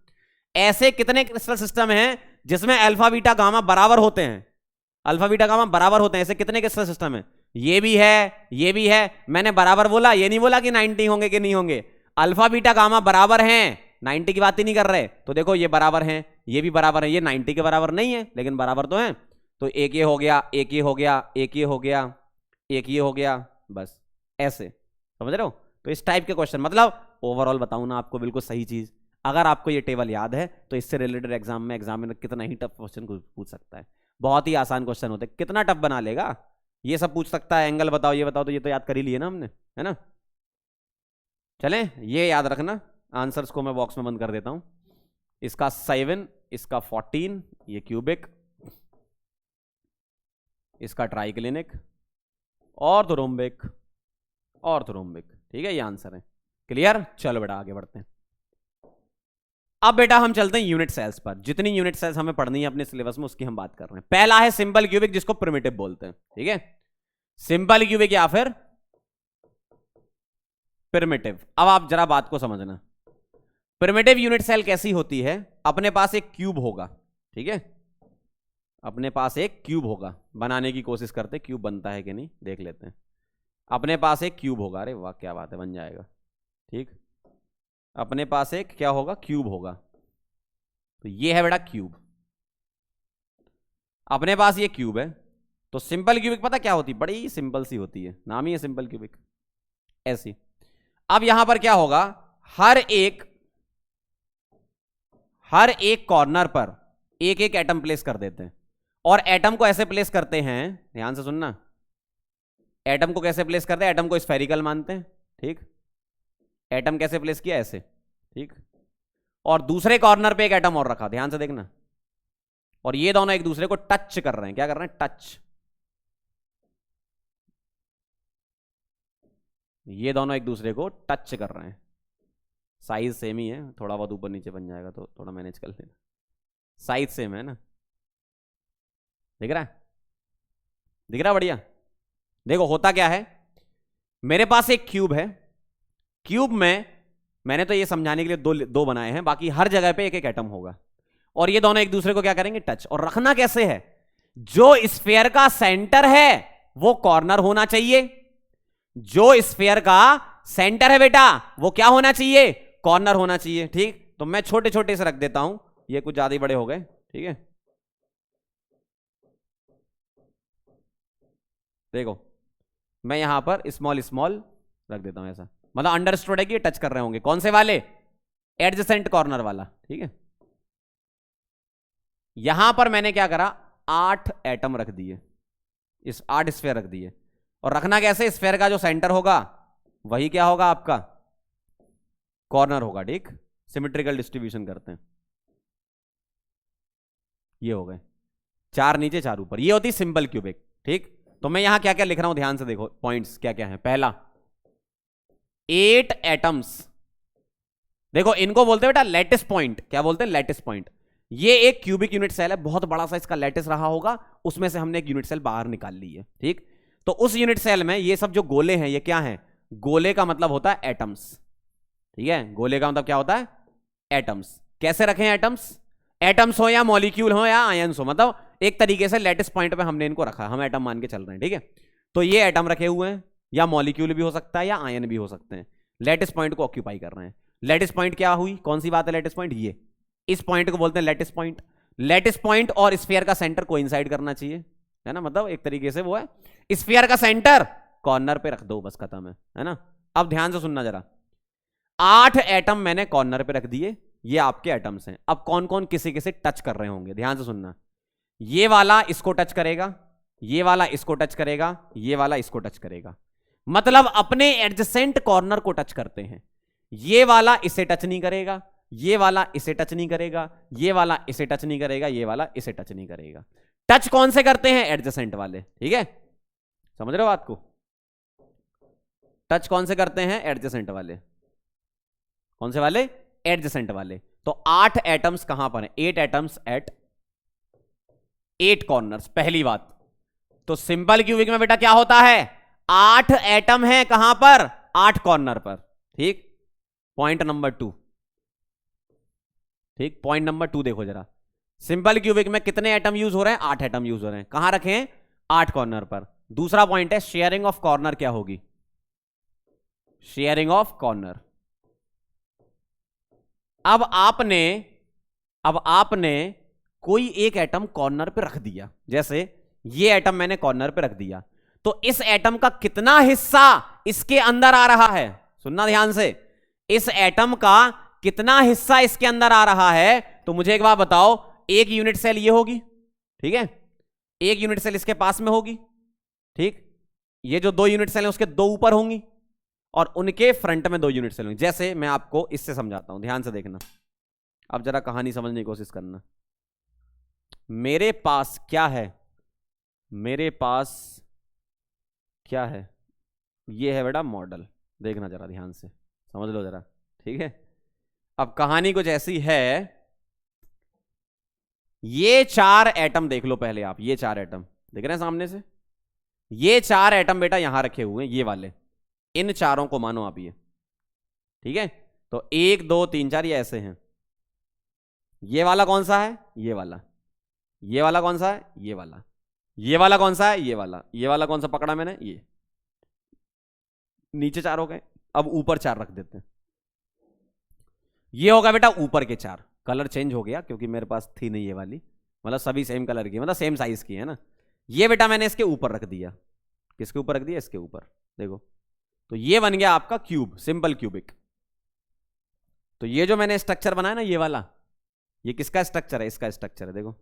ऐसे कितने क्रिस्टल सिस्टम हैं जिसमें अल्फा बीटा गामा बराबर होते हैं? अल्फा बीटा गामा बराबर होते हैं, ऐसे कितने क्रिस्टल सिस्टम है? ये भी है, ये भी है। मैंने बराबर बोला, ये नहीं बोला कि 90 होंगे कि नहीं होंगे। अल्फा बीटा गामा बराबर हैं, 90 की बात ही नहीं कर रहे। तो देखो ये बराबर हैं, ये भी बराबर है, ये 90 के बराबर नहीं है लेकिन बराबर तो हैं। तो एक ये हो गया, एक ये हो गया, एक ये हो गया, एक ये हो गया, बस ऐसे। समझ रहे हो? तो इस टाइप के क्वेश्चन, मतलब ओवरऑल बताऊं ना आपको बिल्कुल सही चीज, अगर आपको ये टेबल याद है तो इससे रिलेटेड एग्जाम में एग्जामिनर कितना ही टफ क्वेश्चन पूछ सकता है। बहुत ही आसान क्वेश्चन होते हैं, कितना टफ बना लेगा? ये सब पूछ सकता है, एंगल बताओ, ये बताओ, तो ये तो याद कर ही लिए ना हमने, है ना। चलें, ये याद रखना। आंसर्स को मैं बॉक्स में बंद कर देता हूं। इसका 7, इसका 14, ये क्यूबिक, इसका ट्राइक्लिनिक, ऑर्थोरोम्बिक, ऑर्थोरोम्बिक। ठीक है, ये आंसर है। क्लियर? चलो बेटा आगे बढ़ते हैं। अब बेटा हम चलते हैं यूनिट सेल्स पर। जितनी यूनिट सेल्स हमें पढ़नी है अपने सिलेबस में उसकी हम बात कर रहे हैं। पहला है सिंपल क्यूबिक, जिसको प्रिमिटिव बोलते हैं। ठीक है, सिंपल क्यूबिक या फिर प्रिमिटिव। अब आप जरा बात को समझना। प्रिमिटिव यूनिट सेल कैसी होती है? अपने पास एक क्यूब होगा। ठीक है, अपने पास एक क्यूब होगा। बनाने की कोशिश करते, क्यूब बनता है कि नहीं देख लेते हैं। अपने पास एक क्यूब होगा। अरे वाह क्या बात है, बन जाएगा। ठीक, अपने पास एक क्या होगा? क्यूब होगा। तो ये है बेटा क्यूब, अपने पास ये क्यूब है। तो सिंपल क्यूबिक पता क्या होती? बड़ी सिंपल सी होती है, नाम ही है सिंपल क्यूबिक, ऐसी। अब यहां पर क्या होगा? हर एक हर एक कॉर्नर पर एक एक एटम प्लेस कर देते हैं, और एटम को ऐसे प्लेस करते हैं, ध्यान से सुनना, एटम को कैसे प्लेस करते हैं, एटम को स्फेरिकल मानते हैं, ठीक, एटम कैसे प्लेस किया, ऐसे, ठीक, और दूसरे कॉर्नर पे एक एटम और रखा, ध्यान से देखना, और ये दोनों एक दूसरे को टच कर रहे हैं, क्या कर रहे हैं, टच, ये दोनों एक दूसरे को टच कर रहे हैं, साइज सेम ही है, थोड़ा बहुत ऊपर नीचे बन जाएगा तो थोड़ा मैनेज कर लेना, साइज सेम है ना, दिख रहा है, दिख रहा है, बढ़िया। देखो होता क्या है, मेरे पास एक क्यूब है, क्यूब में मैंने तो ये समझाने के लिए दो बनाए हैं, बाकी हर जगह पे एक एक एटम होगा, और ये दोनों एक दूसरे को क्या करेंगे, टच, और रखना कैसे है, जो स्फीयर का सेंटर है वो कॉर्नर होना चाहिए, जो स्फीयर का सेंटर है बेटा वो क्या होना चाहिए, कॉर्नर होना चाहिए, ठीक। तो मैं छोटे छोटे से रख देता हूं, ये कुछ ज्यादा ही बड़े हो गए, ठीक है, देखो मैं यहां पर स्मॉल स्मॉल रख देता हूं ऐसा, मतलब अंडरस्टूड है कि ये टच कर रहे होंगे, कौन से वाले, एडजेसेंट कॉर्नर वाला, ठीक है। यहां पर मैंने क्या करा, 8 एटम रख दिए, इस 8 स्फीयर रख दिए, और रखना कैसे, स्फीयर का जो सेंटर होगा वही क्या होगा आपका, कॉर्नर होगा, ठीक, सिमेट्रिकल डिस्ट्रीब्यूशन करते हैं, ये हो गए 4 नीचे 4 ऊपर, ये होती सिंपल क्यूबिक, ठीक। तो मैं यहां क्या क्या लिख रहा हूं, ध्यान से देखो, पॉइंट्स क्या क्या है, पहला 8 एटम्स, देखो इनको बोलते हैं बेटा लैटिस पॉइंट, क्या बोलते हैं, लैटिस पॉइंट, ये एक क्यूबिक यूनिट सेल है, बहुत बड़ा सा इसका लैटिस रहा होगा, उसमें से हमने एक यूनिट सेल बाहर निकाल ली है, ठीक। तो उस यूनिट सेल में ये सब जो गोले हैं, ये क्या है, गोले का मतलब होता है एटम्स, ठीक है, गोले का मतलब क्या होता है, एटम्स। कैसे रखें एटम्स, एटम्स हो या मॉलिक्यूल हो या आयंस हो, मतलब एक तरीके से लैटिस पॉइंट पे हमने इनको रखा, हम एटम मान के चल रहे हैं, ठीक है। तो ये एटम रखे हुए हैं, या मॉलिक्यूल भी हो सकता है या आयन भी हो सकते हैं, लैटिस पॉइंट को ऑक्यूपाई कर रहे हैं। लैटिस पॉइंट क्या हुई, कौन सी बात है लैटिस पॉइंट, ये इस पॉइंट को बोलते हैं लैटिस पॉइंट। लैटिस पॉइंट और स्फीयर का सेंटर कोइंसाइड करना चाहिए, है ना, मतलब एक तरीके से वो है, स्फीयर का सेंटर कॉर्नर पे रख दो, बस खत्म है ना। अब ध्यान से सुनना जरा, 8 एटम मैंने कॉर्नर पे रख दिए, ये आपके एटम्स हैं। अब कौन कौन किसी किसी टच कर रहे होंगे, ध्यान से सुनना, ये वाला इसको टच करेगा, ये वाला इसको टच करेगा, ये वाला इसको टच करेगा, मतलब अपने एडजेसेंट कॉर्नर को टच करते हैं। ये वाला इसे टच नहीं करेगा, ये वाला इसे टच नहीं करेगा, ये वाला इसे टच नहीं करेगा, ये वाला इसे टच नहीं करेगा। टच कौन से करते हैं, एडजेसेंट वाले, ठीक है, समझ रहे हो बात को, टच कौन से करते हैं, एडजेसेंट वाले, कौन से वाले, एडजेसेंट वाले। तो 8 एटम्स कहां पर हैं, 8 एटम्स एट 8 कॉर्नर्स, पहली बात। तो सिंपल क्यूबिक में बेटा क्या होता है, 8 एटम है कहां पर, 8 कॉर्नर पर, ठीक। पॉइंट नंबर 2, ठीक, पॉइंट नंबर 2 देखो जरा, सिंपल क्यूबिक में कितने एटम यूज हो रहे हैं, 8 एटम यूज हो रहे हैं, कहां रखे हैं, 8 कॉर्नर पर। दूसरा पॉइंट है शेयरिंग ऑफ कॉर्नर क्या होगी, शेयरिंग ऑफ कॉर्नर। अब आपने कोई एक एटम कॉर्नर पे रख दिया, जैसे ये एटम मैंने कॉर्नर पे रख दिया, तो इस एटम का कितना हिस्सा इसके अंदर आ रहा है, सुनना ध्यान से, इस एटम का कितना हिस्सा इसके अंदर आ रहा है। तो मुझे एक बात बताओ, एक यूनिट सेल ये होगी, ठीक है, एक यूनिट सेल इसके पास में होगी, ठीक, ये जो 2 यूनिट सेल हैं उसके 2 ऊपर होंगी, और उनके फ्रंट में 2 यूनिट सेल होंगे। जैसे मैं आपको इससे समझाता हूं, ध्यान से देखना, अब जरा कहानी समझने की कोशिश करना। मेरे पास क्या है, मेरे पास क्या है, ये है बेटा मॉडल, देखना जरा ध्यान से, समझ लो जरा, ठीक है। अब कहानी कुछ ऐसी है, ये 4 एटम देख लो पहले आप, ये 4 एटम देख रहे हैं सामने से, ये 4 एटम बेटा यहां रखे हुए हैं, ये वाले, इन चारों को मानो आप ये, ठीक है। तो 1 2 3 4 ये ऐसे हैं, ये वाला कौन सा है, ये वाला, ये वाला कौन सा है, ये वाला, ये वाला कौन सा है, ये वाला, ये वाला कौन सा पकड़ा मैंने, ये, नीचे 4 हो गए। अब ऊपर 4 रख देते हैं, ये होगा बेटा ऊपर के 4, कलर चेंज हो गया क्योंकि मेरे पास थी नहीं ये वाली, मतलब सभी सेम कलर की, मतलब सेम साइज की है ना। ये बेटा मैंने इसके ऊपर रख दिया, किसके ऊपर रख दिया, इसके ऊपर, देखो। तो ये बन गया आपका क्यूब, सिंपल क्यूबिक। तो ये जो मैंने स्ट्रक्चर बनाया ना, ये वाला, ये किसका स्ट्रक्चर है? इसका स्ट्रक्चर है। देखो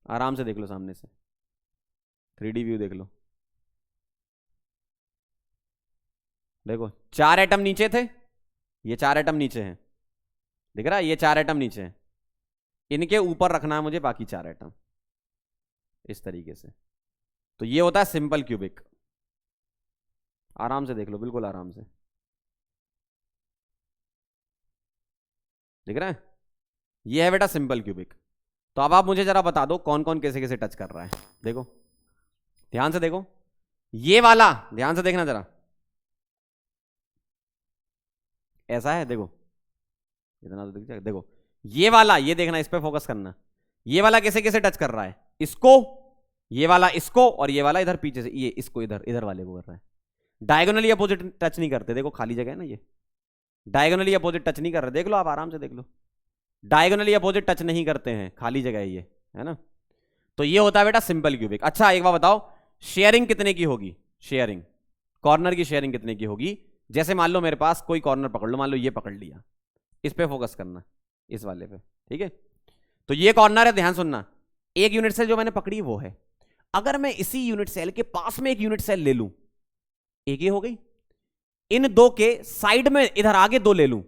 आराम से देख लो, सामने से 3D व्यू देख लो। देखो 4 एटम नीचे थे, ये 4 एटम नीचे हैं, दिख रहा है? ये 4 एटम नीचे हैं, इनके ऊपर रखना है मुझे बाकी 4 एटम, इस तरीके से। तो ये होता है सिंपल क्यूबिक। आराम से देख लो, बिल्कुल आराम से, दिख रहा है? ये है बेटा सिंपल क्यूबिक। तो अब आप मुझे जरा बता दो कौन कौन कैसे कैसे टच कर रहा है। देखो ध्यान से देखो, ये वाला ध्यान से देखना जरा, ऐसा है, देखो इतना तो दिख जाएगा। देखो ये वाला, ये देखना, इस पे फोकस करना। ये वाला कैसे कैसे टच कर रहा है? इसको, ये वाला इसको, और ये वाला इधर पीछे से, ये इसको इधर, इधर वाले को कर रहा है। डायगोनली अपोजिट टच नहीं करते। देखो खाली जगह है ना, ये डायगोनली अपोजिट टच नहीं कर रहे। देख लो आप आराम से देख लो, डायगोनली अपोजिट टच नहीं करते हैं, खाली जगह है ये, है ना? तो ये होता है बेटा सिंपल क्यूबिक। अच्छा एक बार बताओ, शेयरिंग कितने की होगी? शेयरिंग, कॉर्नर की शेयरिंग कितने की होगी? जैसे मान लो मेरे पास कोई कॉर्नर पकड़ लो, मान लो ये पकड़ लिया, इस पे फोकस करना, इस वाले पे, ठीक है? तो ये कॉर्नर है, ध्यान सुनना, एक यूनिट सेल जो मैंने पकड़ी वो है। अगर मैं इसी यूनिट सेल के पास में एक यूनिट सेल ले लूं, एक ये हो गई, इन दो के साइड में इधर आगे दो ले लूं,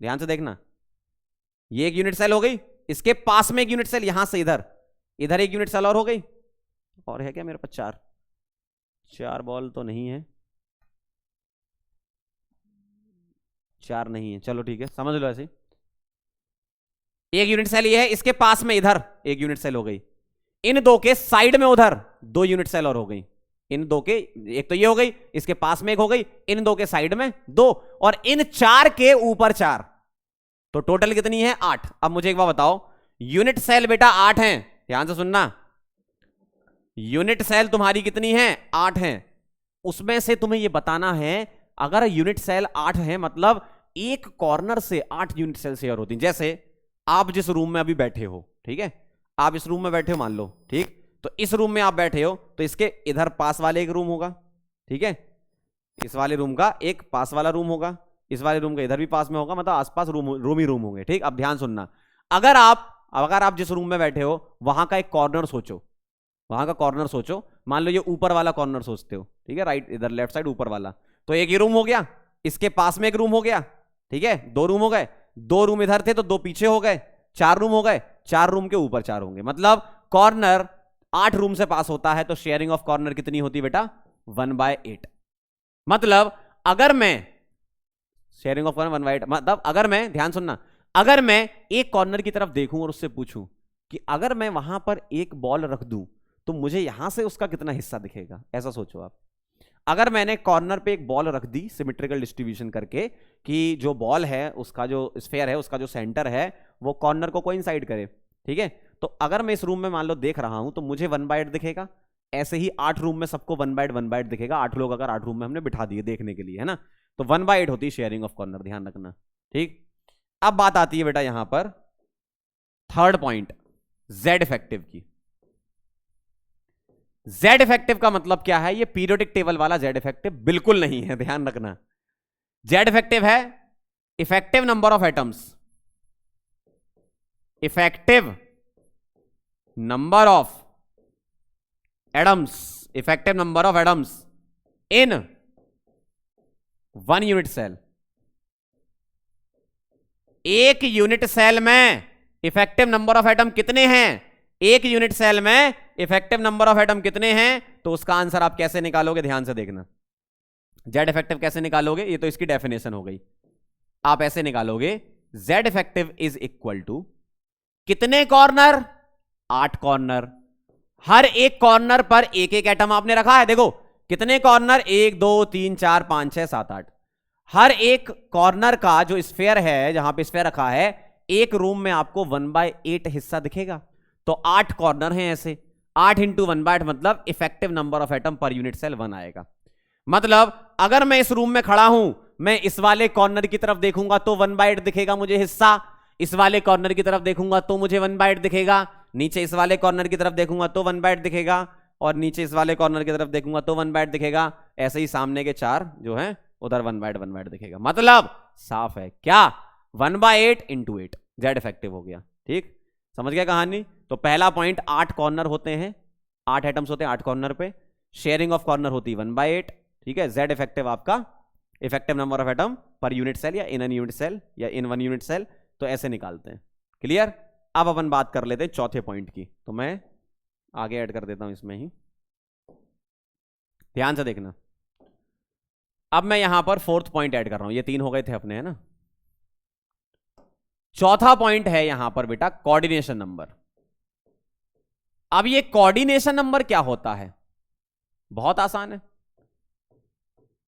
ध्यान से देखना, ये एक यूनिट सेल हो गई, इसके पास में एक यूनिट सेल, यहां से इधर, इधर एक यूनिट सेल और हो गई, और है क्या मेरे पास? 4 बॉल तो नहीं है, 4 नहीं है, चलो ठीक है, समझ लो ऐसे। एक यूनिट सेल ये है, इसके पास में इधर एक यूनिट सेल हो गई, इन दो के साइड में उधर 2 यूनिट सेल और हो गई, इन दो के, एक तो ये हो गई, इसके पास में एक हो गई, इन दो के साइड में 2, और इन 4 के ऊपर 4, तो टोटल कितनी है? 8। अब मुझे एक बार बताओ, यूनिट सेल बेटा 8 हैं, ध्यान से सुनना, यूनिट सेल तुम्हारी कितनी है? 8 हैं। उसमें से तुम्हें यह बताना है, अगर यूनिट सेल 8 है मतलब एक कॉर्नर से 8 यूनिट सेल शेयर होती हैं। जैसे आप जिस रूम में अभी बैठे हो, ठीक है, आप इस रूम में बैठे हो मान लो, ठीक, तो इस रूम में आप बैठे हो, तो इसके इधर पास वाले एक रूम होगा, ठीक है, इस वाले रूम का एक पास वाला रूम होगा, इस वाले रूम का इधर भी पास में होगा, मतलब आसपास रूम ही रूम होंगे, ठीक। अब ध्यान सुनना, अगर आप जिस रूम में बैठे हो वहां का एक कॉर्नर सोचो, वहां का कॉर्नर सोचो, मान लो ये ऊपर वाला कॉर्नर सोचते हो, ठीक है, राइट, इधर लेफ्ट साइड ऊपर वाला, तो एक ये रूम हो गया, इसके पास में एक रूम हो गया, ठीक है, 2 रूम हो गए, 2 रूम इधर थे तो 2 पीछे हो गए, 4 रूम हो गए, 4 रूम के ऊपर 4 होंगे, मतलब कॉर्नर 8 रूम से पास होता है, तो शेयरिंग ऑफ कॉर्नर कितनी होती है बेटा? 1/8। मतलब अगर मैं शेयरिंग ऑफ कॉर्नर 1/8, मतलब अगर मैं, ध्यान सुनना, अगर मैं एक कॉर्नर की तरफ देखूं और उससे पूछूं कि अगर मैं वहां पर एक बॉल रख दूं तो मुझे यहां से उसका कितना हिस्सा दिखेगा, ऐसा सोचो आप। अगर मैंने कॉर्नर पे एक बॉल रख दी सिमेट्रिकल डिस्ट्रीब्यूशन करके, कि जो बॉल है उसका जो स्फेयर है उसका जो सेंटर है वो कॉर्नर को कोइंसाइड करे, ठीक है, तो अगर मैं इस रूम में मान लो देख रहा हूं तो मुझे 1/8 दिखेगा, ऐसे ही 8 रूम में सबको 1/8 दिखेगा, 8 लोग अगर 8 रूम में हमने बिठा दिए देखने के लिए, है ना, तो 1/8 होती है शेयरिंग ऑफ कॉर्नर, ध्यान रखना, ठीक। अब बात आती है बेटा यहां पर थर्ड पॉइंट, जेड इफेक्टिव की। जेड इफेक्टिव का मतलब क्या है? ये पीरियोडिक टेबल वाला जेड इफेक्टिव बिल्कुल नहीं है, ध्यान रखना। जेड इफेक्टिव है effective number of atoms, effective number of atoms, effective number of atoms in 1 unit cell. एक यूनिट सेल में इफेक्टिव नंबर ऑफ एटम कितने हैं? एक यूनिट सेल में इफेक्टिव नंबर ऑफ एटम कितने हैं? तो उसका आंसर आप कैसे निकालोगे, ध्यान से देखना। जेड इफेक्टिव कैसे निकालोगे? ये तो इसकी डेफिनेशन हो गई। आप ऐसे निकालोगे, Z effective is equal to कितने कॉर्नर? 8 कॉर्नर। हर एक कॉर्नर पर एक एक एटम आपने रखा है। देखो कितने कॉर्नर, 1 2 3 4 5 6 7 8। हर एक कॉर्नर का जो स्फेयर है, जहां पे स्फेयर रखा है, एक रूम में आपको 1/8 हिस्सा दिखेगा। तो 8 कॉर्नर हैं ऐसे, 8 इंटू 1/8 मतलब effective number of atom per unit cell 1 आएगा। मतलब अगर मैं इस रूम में खड़ा हूं, मैं इस वाले कॉर्नर की तरफ देखूंगा तो 1/8 दिखेगा मुझे हिस्सा, इस वाले कॉर्नर की तरफ देखूंगा तो मुझे 1/8 दिखेगा, नीचे इस वाले कॉर्नर की तरफ देखूंगा तो 1/8 दिखेगा, और नीचे इस वाले कॉर्नर की तरफ देखूंगा तो 1/8 दिखेगा। ऐसे ही सामने के 4 जो हैं उधर 1/8 दिखेगा। मतलब साफ है क्या, 1/8 इंटू 8 जेड इफेक्टिव हो गया, ठीक। समझ गया कहानी? तो पहला पॉइंट, 8 कॉर्नर होते हैं, 8 एटम्स होते हैं 8 कॉर्नर पे, शेयरिंग ऑफ कॉर्नर होती है 1/8, ठीक है। Z इफेक्टिव आपका effective number of atom per unit cell या इन एन यूनिट सेल या इन वन यूनिट सेल, तो ऐसे निकालते हैं। क्लियर? अब अपन बात कर लेते हैं चौथे पॉइंट की, तो मैं आगे ऐड कर देता हूं इसमें ही, ध्यान से देखना। अब मैं यहां पर फोर्थ पॉइंट ऐड कर रहा हूं, ये 3 हो गए थे अपने, है ना। चौथा पॉइंट है यहां पर बेटा कोऑर्डिनेशन नंबर। अब ये कोऑर्डिनेशन नंबर क्या होता है? बहुत आसान है।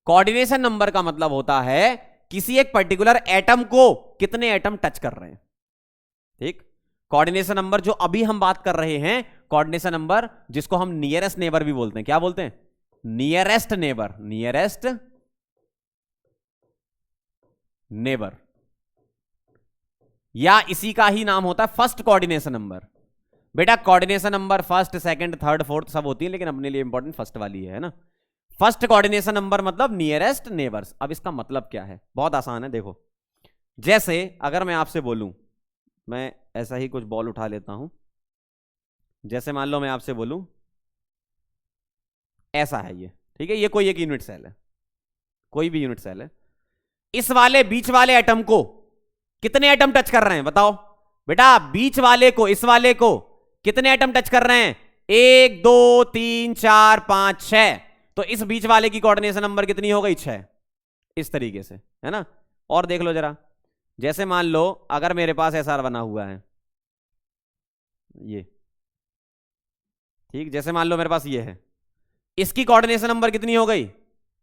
कोऑर्डिनेशन नंबर का मतलब होता है किसी एक पर्टिकुलर एटम को कितने एटम टच कर रहे हैं, ठीक। कोऑर्डिनेशन नंबर जो अभी हम बात कर रहे हैं, कोऑर्डिनेशन नंबर जिसको हम नियरेस्ट नेबर भी बोलते हैं, क्या बोलते हैं? नियरेस्ट नेबर, नियरेस्ट नेबर, या इसी का ही नाम होता है फर्स्ट कोऑर्डिनेशन नंबर। बेटा coordination number first, second, third, fourth सब होती है, लेकिन अपने लिए इंपॉर्टेंट फर्स्ट वाली है ना। फर्स्ट कोऑर्डिनेशन नंबर मतलब नियरेस्ट नेबर्स। अब इसका मतलब क्या है? बहुत आसान है, देखो। जैसे अगर मैं आपसे बोलूं, मैं ऐसा ही कुछ बॉल उठा लेता हूं, जैसे मान लो मैं आपसे बोलूं ऐसा है ये, ठीक है, ये कोई एक यूनिट सेल है, कोई भी यूनिट सेल है। इस वाले बीच वाले एटम को कितने एटम टच कर रहे हैं बताओ बेटा? बीच वाले को, इस वाले को कितने एटम टच कर रहे हैं? 1 2 3 4 5 6। तो इस बीच वाले की कोऑर्डिनेशन नंबर कितनी हो गई? 6। इस तरीके से, है ना। और देख लो जरा, जैसे मान लो अगर मेरे पास ऐसा बना हुआ है ये, ठीक, जैसे मान लो मेरे पास ये है, इसकी कोऑर्डिनेशन नंबर कितनी हो गई?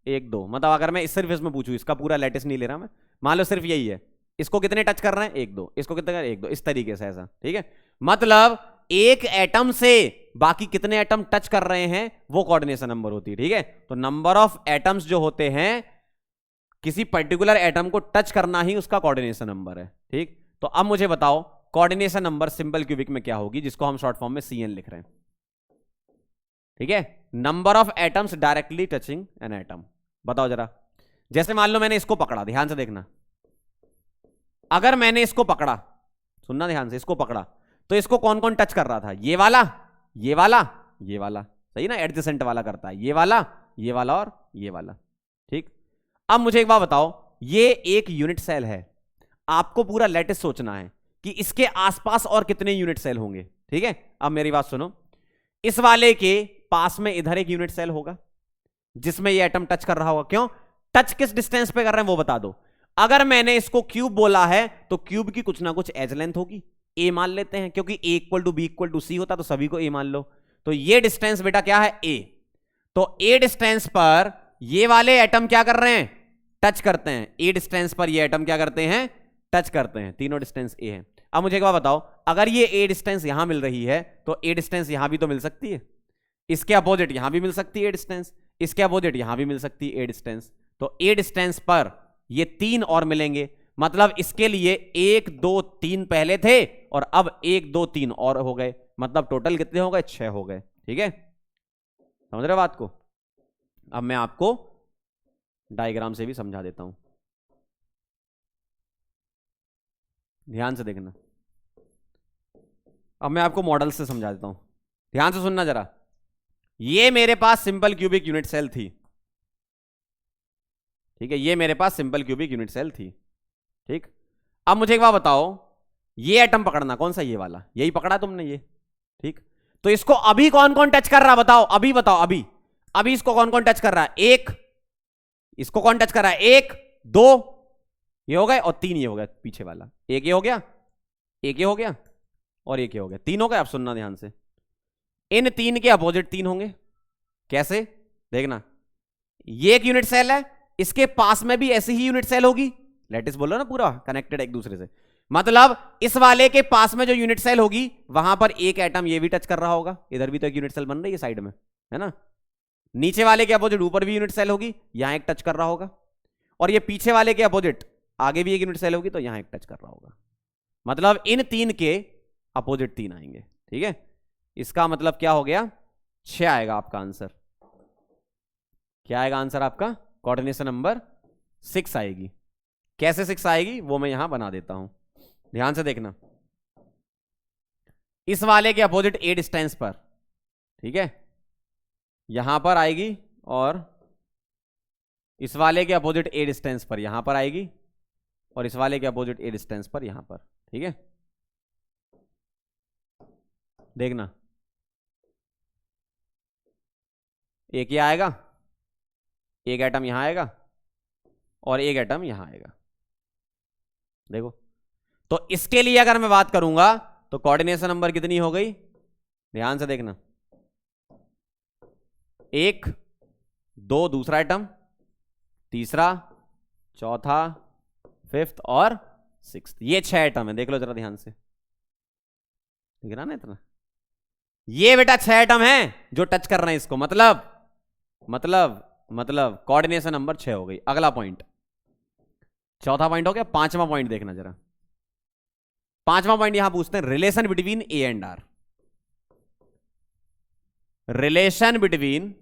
1 2। मतलब अगर मैं सिर्फ इसमें पूछूं, इसका पूरा लेटेस्ट नहीं ले रहा मैं, मान लो सिर्फ यही है, इसको कितने टच कर रहे हैं? 1 2। इसको कितने? 1 2। इस तरीके से, ऐसा, ठीक है। मतलब एक एटम से बाकी कितने एटम टच कर रहे हैं वो कोऑर्डिनेशन नंबर होती है, ठीक है। तो नंबर ऑफ एटम्स जो होते हैं, किसी पर्टिकुलर एटम को टच करना ही उसका कोऑर्डिनेशन नंबर है, ठीक। तो अब मुझे बताओ कोऑर्डिनेशन नंबर सिंपल क्यूबिक में क्या होगी, जिसको हम शॉर्ट फॉर्म में CN लिख रहे हैं, ठीक है। Number of atoms directly touching an atom. बताओ जरा, जैसे मान लो मैंने इसको पकड़ा, ध्यान से देखना, अगर मैंने इसको पकड़ा, सुनना ध्यान से, इसको पकड़ा, तो इसको कौन कौन टच कर रहा था? ये वाला, ये वाला, ये वाला, सही ना, एडजेसेंट वाला करता है, ये वाला, ये वाला और ये वाला, ठीक। अब मुझे एक बात बताओ, ये एक यूनिट सेल है, आपको पूरा लेटेस्ट सोचना है कि इसके आसपास और कितने यूनिट सेल होंगे, ठीक है। अब मेरी बात सुनो, इस वाले के पास में इधर एक यूनिट सेल होगा जिसमें ये एटम टच कर रहा होगा। क्यों टच, किस डिस्टेंस पे कर रहे हैं वो बता दो। अगर मैंने इसको क्यूब बोला है तो क्यूब की कुछ ना कुछ एज लेंथ होगी, ए मान लेते हैं, क्योंकि A = B = C होता, तो सभी को A मान लो। तो ये डिस्टेंस बेटा क्या है? A। तो A डिस्टेंस पर ये वाले एटम क्या कर रहे हैं? टच करते हैं। A डिस्टेंस पर ये एटम क्या करते हैं? टच करते हैं। तीनों डिस्टेंस A है। अब मुझे एक बात बताओ, अगर ये A डिस्टेंस यहां मिल रही है तो A डिस्टेंस यहां भी तो मिल सकती है, इसके अपोजिट यहां भी मिल सकती है A डिस्टेंस, इसके अपोजिट यहां भी मिल सकती है A डिस्टेंस। तो A डिस्टेंस पर ये 3 और मिलेंगे, मतलब इसके लिए 1 2 3 पहले थे और अब 1 2 3 और हो गए, मतलब टोटल कितने हो गए? 6 हो गए, ठीक है। समझ रहे बात को? अब मैं आपको डायग्राम से भी समझा देता हूं, ध्यान से देखना। अब मैं आपको मॉडल से समझा देता हूं, ध्यान से सुनना जरा। ये मेरे पास सिंपल क्यूबिक यूनिट सेल थी, ठीक है, ये मेरे पास सिंपल क्यूबिक यूनिट सेल थी, ठीक। अब मुझे एक बात बताओ, ये एटम पकड़ना, कौन सा? ये वाला, यही पकड़ा तुमने ये, ठीक। तो इसको अभी कौन कौन टच कर रहा है बताओ? अभी बताओ, अभी अभी इसको कौन कौन टच कर रहा है? 1, इसको कौन टच कर रहा है? 1 2 ये हो गए, और 3 ये हो गया पीछे वाला, एक ये हो गया, एक ये हो गया और एक ये हो गया, 3 हो गए। अब सुनना ध्यान से, इन 3 के अपोजिट 3 होंगे। कैसे? देखना, ये एक यूनिट सेल है, इसके पास में भी ऐसी ही यूनिट सेल होगी, लेटिस बोलो ना, पूरा कनेक्टेड एक दूसरे से। मतलब इस वाले के पास में जो यूनिट सेल होगी वहां पर एक एटम ये भी टच कर रहा होगा, इधर भी तो एक यूनिट सेल बन रही है साइड में, है ना। नीचे वाले के अपोजिट ऊपर भी यूनिट सेल होगी, यहां एक टच कर रहा होगा, और ये पीछे वाले के अपोजिट आगे भी एक यूनिट सेल होगी, तो यहां एक टच कर रहा होगा। मतलब इन 3 के अपोजिट 3 आएंगे, ठीक है। इसका मतलब क्या हो गया? 6 आएगा आपका आंसर। क्या आएगा आंसर आपका? कोऑर्डिनेशन नंबर 6 आएगी। कैसे 6 आएगी वो मैं यहां बना देता हूं, ध्यान से देखना। इस वाले के अपोजिट ए डिस्टेंस पर, ठीक है, यहां पर आएगी और इस वाले के अपोजिट ए डिस्टेंस पर यहां पर आएगी और इस वाले के अपोजिट ए डिस्टेंस पर यहां पर, ठीक है। देखना एक ये आएगा, एक एटम यहां आएगा और एक एटम यहां आएगा। देखो तो इसके लिए अगर मैं बात करूंगा तो कोऑर्डिनेशन नंबर कितनी हो गई, ध्यान से देखना, 1 2 दूसरा एटम, तीसरा, चौथा, 5th और 6th, ये 6 एटम है। देख लो जरा ध्यान से, दिख रहा ना इतना, ये बेटा 6 एटम है जो टच कर रहे हैं इसको, मतलब कोऑर्डिनेशन नंबर 6 हो गई। अगला पॉइंट, चौथा पॉइंट हो गया, पांचवा पॉइंट देखना जरा। पांचवा पॉइंट यहां पूछते हैं relation between A and R. Relation between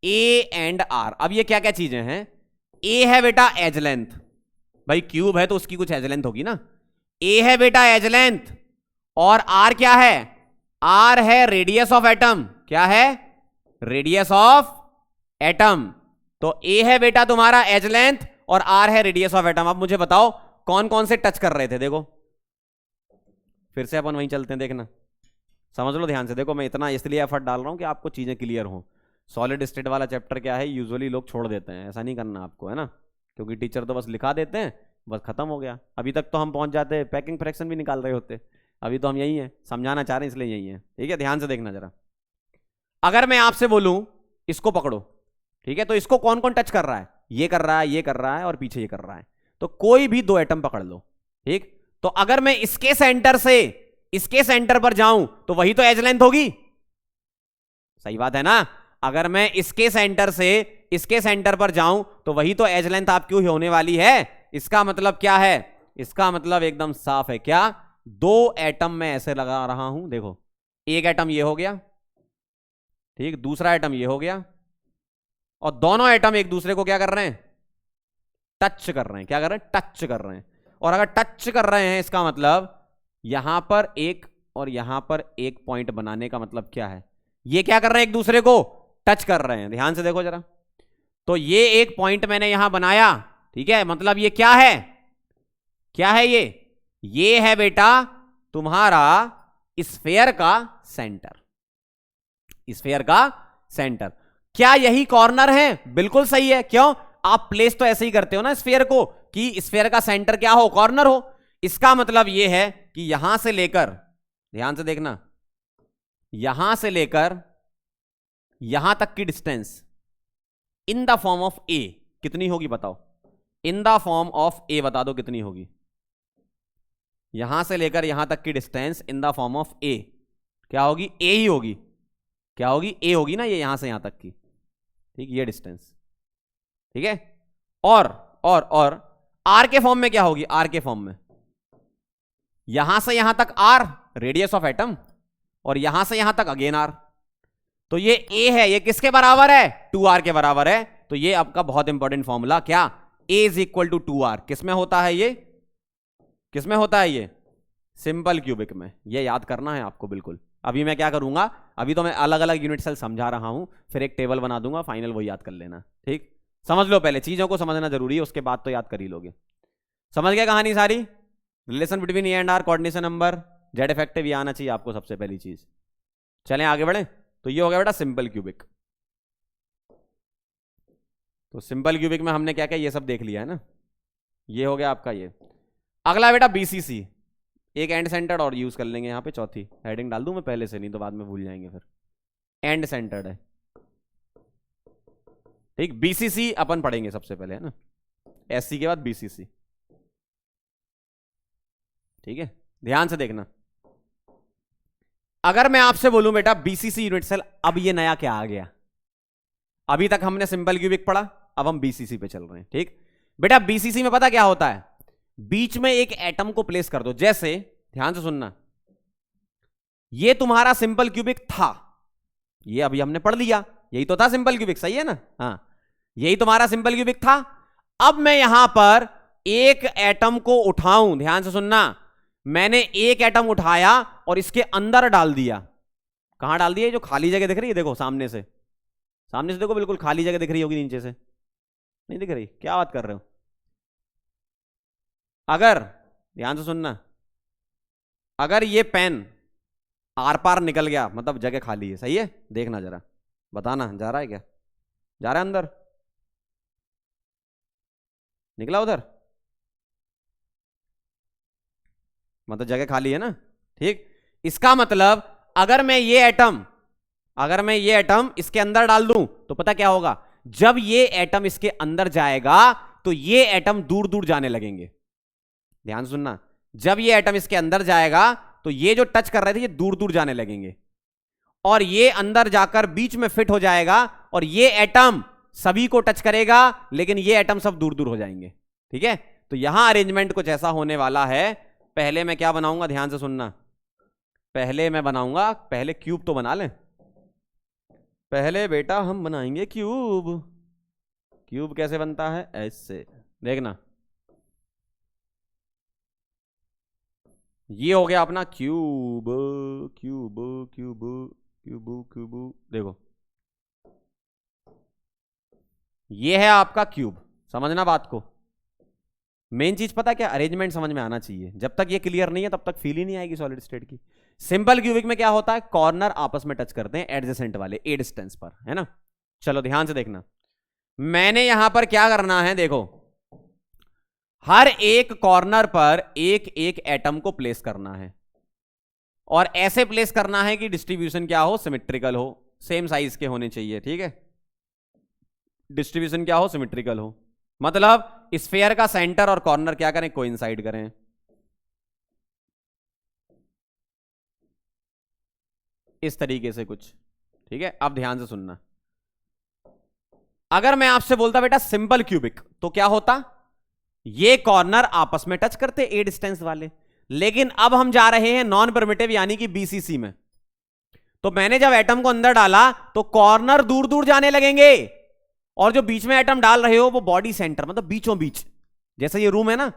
A and R. अब ये क्या क्या चीजें हैं, ए है बेटा एज लेंथ, भाई क्यूब है तो उसकी कुछ एज लेंथ होगी ना, ए है बेटा एज लेंथ, और आर क्या है, आर है रेडियस ऑफ एटम। क्या है, रेडियस ऑफ एटम। तो ए है बेटा तुम्हारा एज लेंथ और आर है रेडियस ऑफ एटम। अब मुझे बताओ कौन कौन से टच कर रहे थे। देखो फिर से अपन वहीं चलते हैं, देखना समझ लो ध्यान से। देखो मैं इतना इसलिए एफर्ट डाल रहा हूं कि आपको चीजें क्लियर हो। सॉलिड स्टेट वाला चैप्टर क्या है, यूजुअली लोग छोड़ देते हैं, ऐसा नहीं करना आपको, है ना, क्योंकि टीचर तो बस लिखा देते हैं, बस खत्म हो गया। अभी तक तो हम पहुंच जाते, पैकिंग फ्रैक्शन भी निकाल रहे होते, अभी तो हम यही हैं, समझाना चाह रहे हैं इसलिए यही है, ठीक है। ध्यान से देखना जरा, अगर मैं आपसे बोलूं इसको पकड़ो, ठीक है, तो इसको कौन कौन टच कर रहा है, ये कर रहा है, ये कर रहा है और पीछे ये कर रहा है, तो कोई भी 2 एटम पकड़ लो, ठीक। तो अगर मैं इसके सेंटर से इसके सेंटर पर जाऊं तो वही तो एज लेंथ होगी, सही बात है ना। अगर मैं इसके सेंटर से इसके सेंटर पर जाऊं तो वही तो एज लेंथ आपकी होने वाली है। इसका मतलब क्या है, इसका मतलब एकदम साफ है, क्या, 2 एटम मैं ऐसे लगा रहा हूं। देखो एक एटम ये हो गया, ठीक, दूसरा एटम ये हो गया, और दोनों एटम एक दूसरे को क्या कर रहे हैं, टच कर रहे हैं। क्या कर रहे हैं, टच कर रहे हैं। और अगर टच कर रहे हैं इसका मतलब यहां पर एक और यहां पर एक पॉइंट बनाने का मतलब क्या है, ये क्या कर रहे हैं, एक दूसरे को टच कर रहे हैं। ध्यान से देखो जरा, तो ये एक पॉइंट मैंने यहां बनाया, ठीक है, मतलब ये क्या है, क्या है ये है बेटा तुम्हारा स्फीयर का सेंटर, स्फीयर का सेंटर। क्या यही कॉर्नर है, बिल्कुल सही है। क्यों, आप प्लेस तो ऐसे ही करते हो ना स्फीयर को, कि स्फीयर का सेंटर क्या हो, कॉर्नर हो। इसका मतलब यह है कि यहां से लेकर, ध्यान से देखना, यहां से लेकर यहां तक की distance in the form of A कितनी होगी बताओ, in the form of A बता दो कितनी होगी। यहां से लेकर यहां तक की distance in the form of A क्या होगी, ए ही होगी। क्या होगी, ए होगी ना, ये यहां से यहां तक की, ठीक, ये डिस्टेंस, ठीक है। और आर के फॉर्म में क्या होगी, आर के फॉर्म में यहां से यहां तक आर रेडियस ऑफ एटम, और यहां से यहां तक अगेन आर। तो ये ए है, ये किसके बराबर है, 2r के बराबर है। तो ये आपका बहुत इंपॉर्टेंट फॉर्मूला, क्या, a is equal to 2r, किसमें होता है ये, किसमें होता है ये, सिंपल क्यूबिक में। ये याद करना है आपको बिल्कुल। अभी मैं क्या करूंगा, अभी तो मैं अलग अलग यूनिट सेल समझा रहा हूं, फिर एक टेबल बना दूंगा, फाइनल वही याद कर लेना, ठीक। समझ लो, पहले चीजों को समझना जरूरी है, उसके बाद तो याद कर ही लोगे। समझ गया कहानी सारी, relation between A and R, coordination number, Z effective, ये आना चाहिए आपको सबसे पहली चीज। चलें आगे बढ़े, तो ये हो गया बेटा सिंपल क्यूबिक। तो सिंपल क्यूबिक में हमने क्या क्या ये सब देख लिया है ना, ये हो गया आपका ये। अगला बेटा बीसीसी, एक एंड सेंटर्ड और यूज कर लेंगे यहाँ पे, चौथी हेडिंग डाल दूं मैं पहले से, नहीं तो बाद में भूल जाएंगे फिर। एंड सेंटर्ड है, ठीक। बीसीसी अपन पढ़ेंगे सबसे पहले, है ना, एससी के बाद बीसीसी, ठीक है। ध्यान से देखना, अगर मैं आपसे बोलूं बेटा बीसीसी यूनिट सेल, अब ये नया क्या आ गया। अभी तक हमने सिंपल क्यूबिक पढ़ा, अब हम बीसीसी पे चल रहे हैं, ठीक। बेटा बीसीसी में पता क्या होता है, बीच में एक एटम को प्लेस कर दो। जैसे ध्यान से सुनना, ये तुम्हारा सिंपल क्यूबिक था, ये अभी हमने पढ़ लिया, यही तो था सिंपल क्यूबिक, सही है ना, हाँ, यही तुम्हारा सिंपल क्यूबिक था। अब मैं यहां पर एक एटम को उठाऊं, ध्यान से सुनना, मैंने एक एटम उठाया और इसके अंदर डाल दिया। कहां डाल दिया? जो खाली जगह दिख रही है देखो, सामने से, सामने से देखो, बिल्कुल खाली जगह दिख रही होगी, नीचे से नहीं दिख रही? क्या बात कर रहे हो? अगर, ध्यान से सुनना, अगर ये पेन आर पार निकल गया, मतलब जगह खाली है, सही है? देखना जरा, बताना जा रहा है क्या? जा रहा है अंदर? निकला उधर? मतलब जगह खाली है ना, ठीक। इसका मतलब अगर मैं ये एटम इसके अंदर डाल दूं तो पता क्या होगा? जब ये एटम इसके अंदर जाएगा तो ये एटम दूर दूर जाने लगेंगे। ध्यान सुनना, जब ये एटम इसके अंदर जाएगा तो ये जो टच कर रहे थे ये दूर दूर जाने लगेंगे, और ये अंदर जाकर बीच में फिट हो जाएगा, और ये एटम सभी को टच करेगा, लेकिन ये एटम सब दूर दूर हो जाएंगे। ठीक है, तो यहां अरेंजमेंट कुछ ऐसा होने वाला है। पहले मैं क्या बनाऊंगा, ध्यान से सुनना, पहले मैं बनाऊंगा, पहले क्यूब तो बना लें। पहले बेटा हम बनाएंगे क्यूब। क्यूब कैसे बनता है? ऐसे, देखना, ये हो गया अपना cube. Cube cube cube cube, देखो ये है आपका क्यूब। समझना बात को, मेन चीज पता क्या, अरेंजमेंट समझ में आना चाहिए। जब तक ये क्लियर नहीं है तब तक फील ही नहीं आएगी सॉलिड स्टेट की। सिंपल क्यूबिक में क्या होता है, कॉर्नर आपस में टच करते हैं एडजेसेंट वाले, ए डिस्टेंस पर, है ना। चलो ध्यान से देखना, मैंने यहां पर क्या करना है, देखो हर एक कॉर्नर पर एक एक एटम को प्लेस करना है, और ऐसे प्लेस करना है कि डिस्ट्रीब्यूशन क्या हो, सिमेट्रिकल हो, सेम साइज के होने चाहिए। ठीक है, डिस्ट्रीब्यूशन क्या हो, सिमेट्रिकल हो, मतलब स्फीयर का सेंटर और कॉर्नर क्या करें, कोइंसाइड करें। इस तरीके से कुछ। ठीक है, अब ध्यान से सुनना, अगर मैं आपसे बोलता बेटा सिंपल क्यूबिक, तो क्या होता, ये कॉर्नर आपस में टच करते ए डिस्टेंस वाले। लेकिन अब हम जा रहे हैं नॉन परमिटिव यानी कि बीसीसी में, तो मैंने जब एटम को अंदर डाला तो कॉर्नर दूर दूर जाने लगेंगे, और जो बीच में एटम डाल रहे हो वो बॉडी सेंटर, मतलब बीचों बीच, जैसे ये रूम है ना,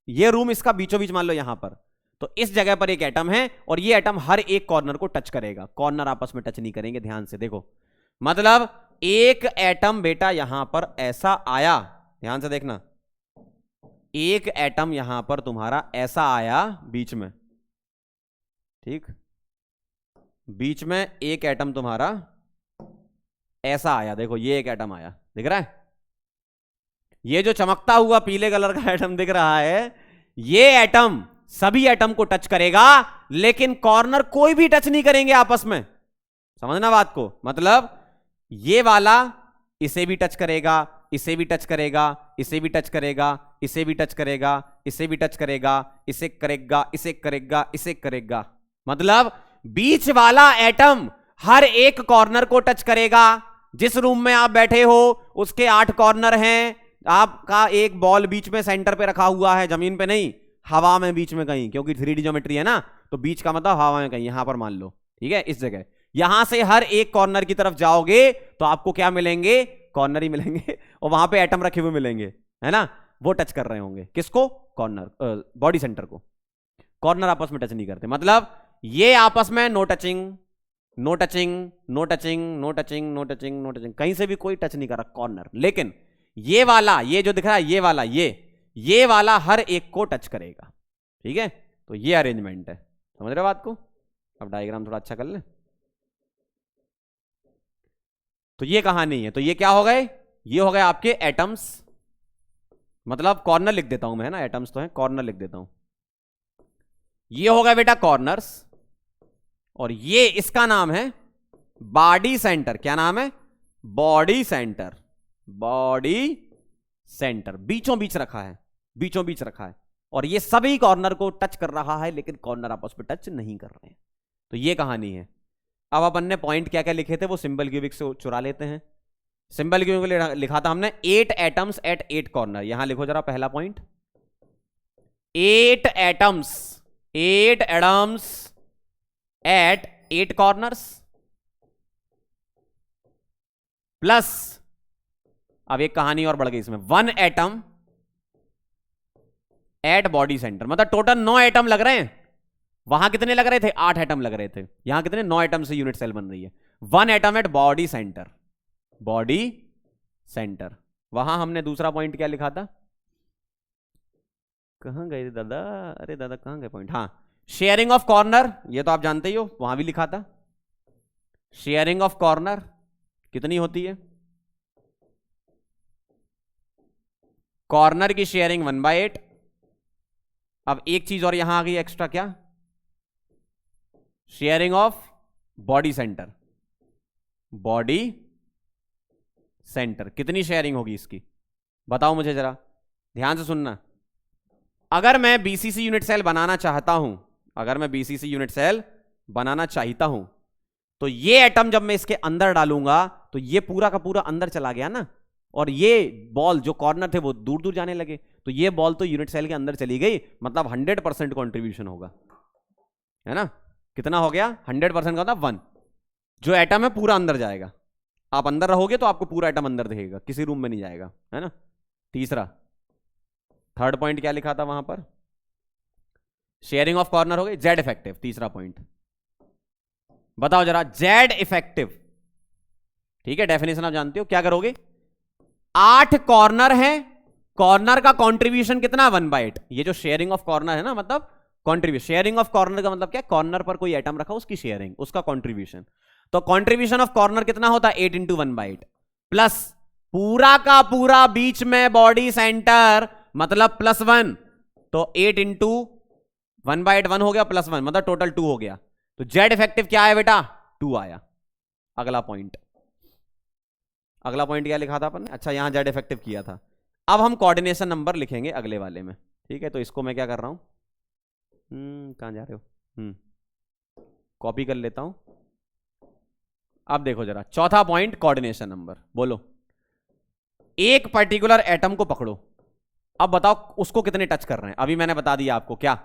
ये रूम इसका बीचों बीच मान लो यहां पर, तो इस जगह पर एक एटम है, और ये एटम हर एक कॉर्नर को टच करेगा, कॉर्नर आपस में टच नहीं करेंगे। ध्यान से देखो, मतलब एक एटम बेटा यहां पर ऐसा आया, ध्यान से देखना, एक एटम यहां पर तुम्हारा ऐसा आया बीच में, ठीक, बीच में एक एटम तुम्हारा ऐसा आया, देखो ये एक एटम आया, दिख रहा है, ये जो चमकता हुआ पीले कलर का एटम दिख रहा है, ये एटम सभी एटम को टच करेगा, लेकिन कॉर्नर कोई भी टच नहीं करेंगे आपस में। समझना बात को, मतलब ये वाला इसे भी टच करेगा, इसे भी टच करेगा, इसे भी टच करेगा, इसे भी टच करेगा, इसे भी टच करेगा, इसे करेगा, इसे करेगा, इसे करेगा, मतलब बीच वाला एटम हर एक कॉर्नर को टच करेगा। जिस रूम में आप बैठे हो उसके 8 कॉर्नर हैं, आपका एक बॉल बीच में सेंटर पे रखा हुआ है, जमीन पे नहीं, हवा में बीच में कहीं, क्योंकि 3D ज्योमेट्री है ना, तो बीच का मतलब हवा में कहीं, यहां पर मान लो, ठीक है, इस जगह। यहां से हर एक कॉर्नर की तरफ जाओगे तो आपको क्या मिलेंगे, कॉर्नर ही मिलेंगे, और वहां पे एटम रखे हुए मिलेंगे, है ना, वो टच कर रहे होंगे किसको, कॉर्नर, बॉडी सेंटर को। कॉर्नर आपस में टच नहीं करते, मतलब ये आपस में no touching, no touching, no touching, no touching, no touching, no touching, कहीं से भी कोई टच नहीं कर रहा कॉर्नर। लेकिन ये वाला, ये जो दिख रहा है, ये वाला, ये वाला हर एक को टच करेगा। ठीक है, तो ये अरेंजमेंट है, समझ रहे हो बात को। अब डायग्राम थोड़ा अच्छा कर ले, तो ये कहानी है। तो ये क्या हो गए, ये हो गए आपके एटम्स, मतलब कॉर्नर लिख देता हूं मैं, है ना, एटम्स तो है, कॉर्नर लिख देता हूं, ये हो गया बेटा कॉर्नर्स, और ये इसका नाम है बॉडी सेंटर। क्या नाम है, बॉडी सेंटर, बॉडी सेंटर, बीचों बीच रखा है, बीचों बीच रखा है, और ये सभी कॉर्नर को टच कर रहा है, लेकिन कॉर्नर आपस में टच नहीं कर रहे हैं। तो ये कहानी है। अब अपन ने पॉइंट क्या क्या लिखे थे वो सिंबल क्यूबिक से चुरा लेते हैं। सिंबल क्यूबिक लिखा था हमने 8 एटम्स एट 8 कॉर्नर। यहां लिखो जरा पहला point, 8 atoms, 8 atoms at 8 corners, plus अब एक कहानी और बढ़ गई इसमें, 1 एटम एट बॉडी सेंटर, मतलब टोटल 9 एटम लग रहे हैं। वहां कितने लग रहे थे? 8 एटम लग रहे थे। यहां कितने? 9 एटम से यूनिट सेल बन रही है। 1 atom at body centre, body centre. वहां हमने दूसरा पॉइंट क्या लिखा था? कहां गए दादा? अरे दादा कहां गए पॉइंट? हाँ, शेयरिंग ऑफ कॉर्नर, ये तो आप जानते ही हो, वहां भी लिखा था। शेयरिंग ऑफ कॉर्नर कितनी होती है? कॉर्नर की शेयरिंग 1/8। अब एक चीज और यहां आ गई एक्स्ट्रा, क्या? Sharing of body centre, body centre कितनी शेयरिंग होगी इसकी? बताओ मुझे जरा, ध्यान से सुनना। अगर मैं बीसीसी यूनिट सेल बनाना चाहता हूं, अगर मैं बीसीसी यूनिट सेल बनाना चाहता हूं, तो ये एटम जब मैं इसके अंदर डालूंगा तो ये पूरा का पूरा अंदर चला गया ना, और ये बॉल जो कॉर्नर थे वो दूर दूर जाने लगे, तो ये बॉल तो यूनिट सेल के अंदर चली गई, मतलब 100% कॉन्ट्रीब्यूशन होगा, है ना? कितना हो गया? 100% का मतलब 1। जो एटम है पूरा अंदर जाएगा, आप अंदर रहोगे तो आपको पूरा एटम अंदर दिखेगा, किसी रूम में नहीं जाएगा, है ना? तीसरा, थर्ड पॉइंट क्या लिखा था वहां पर? शेयरिंग ऑफ कॉर्नर हो गई। जेड इफेक्टिव, तीसरा पॉइंट बताओ जरा, जेड इफेक्टिव। ठीक है, डेफिनेशन आप जानते हो, क्या करोगे? 8 कॉर्नर है, कॉर्नर का कंट्रीब्यूशन कितना? 1/8। ये जो शेयरिंग ऑफ कॉर्नर है ना, मतलब कंट्रीब्यूशन, शेयरिंग ऑफ कॉर्नर का मतलब क्या? कॉर्नर पर कोई एटम रखा, उसकी शेयरिंग, उसका कंट्रीब्यूशन। तो कंट्रीब्यूशन ऑफ कॉर्नर कितना होता है? 8 × 1/8 प्लस पूरा का पूरा बीच में बॉडी सेंटर, मतलब +1। तो 8 × 1/8 1 हो गया, +1 मतलब टोटल 2 हो गया। तो जेड इफेक्टिव क्या है बेटा? 2 आया। अगला पॉइंट, अगला पॉइंट क्या लिखा था अपन ने? अच्छा, यहां जेड इफेक्टिव किया था। अब हम कोऑर्डिनेशन नंबर लिखेंगे अगले वाले में, ठीक है? तो इसको मैं क्या कर रहा हूं, कहां जा रहे हो? कॉपी कर लेता हूं। अब देखो जरा, चौथा पॉइंट, कोऑर्डिनेशन नंबर। बोलो, एक पर्टिकुलर एटम को पकड़ो, अब बताओ उसको कितने टच कर रहे हैं? अभी मैंने बता दिया आपको, क्या?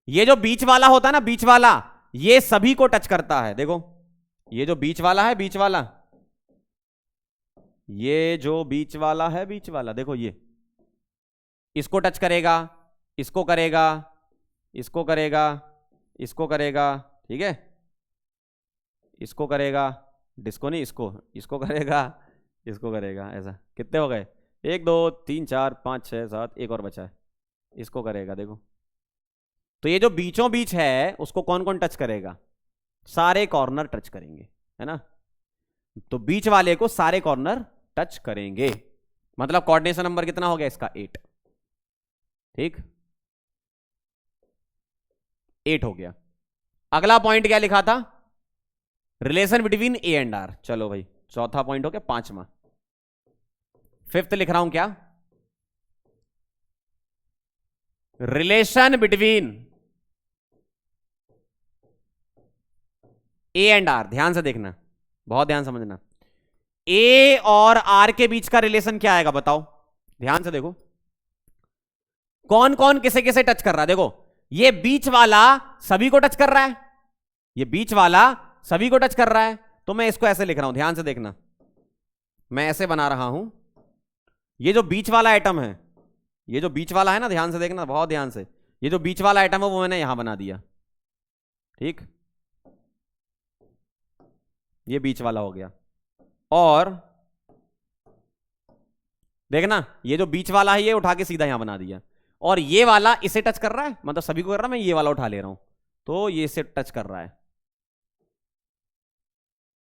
ये जो बीच वाला होता है ना, बीच वाला, ये सभी को टच करता है। देखो, ये जो बीच वाला है, बीच वाला, ये जो बीच वाला है, बीच वाला, देखो ये इसको टच करेगा, इसको करेगा, इसको करेगा, इसको करेगा, ठीक है? इसको करेगा, डिस्को नहीं, इसको करेगा, इसको करेगा। ऐसा कितने हो गए? 1 2 3 4 5 6 7, एक और बचा है, इसको करेगा। देखो, तो ये जो बीचों बीच है उसको कौन कौन टच करेगा? सारे कॉर्नर टच करेंगे, है ना? तो बीच वाले को सारे कॉर्नर टच करेंगे, मतलब कोऑर्डिनेशन नंबर कितना हो गया इसका? 8। ठीक, 8 हो गया। अगला पॉइंट क्या लिखा था? Relation between A and R. चलो भाई, चौथा पॉइंट हो गया। पांचवा, फिफ्थ लिख रहा हूं क्या? Relation between A and R. ध्यान से देखना, बहुत ध्यान समझना। ए और आर के बीच का रिलेशन क्या आएगा बताओ? ध्यान से देखो, कौन कौन किसे किसे टच कर रहा है। देखो, ये बीच वाला सभी को टच कर रहा है, ये बीच वाला सभी को टच कर रहा है, तो मैं इसको ऐसे लिख रहा हूं। ध्यान से देखना, मैं ऐसे बना रहा हूं। ये जो बीच वाला एटम है, ये जो बीच वाला है ना, ध्यान से देखना, बहुत ध्यान से, ये जो बीच वाला एटम है वो मैंने यहां बना दिया। ठीक, ये बीच वाला हो गया। और देखना, ये जो बीच वाला है ये उठा के सीधा यहां बना दिया, और ये वाला इसे टच कर रहा है, मतलब सभी को कर रहा है, मैं ये वाला उठा ले रहा हूं, तो ये इसे टच कर रहा है,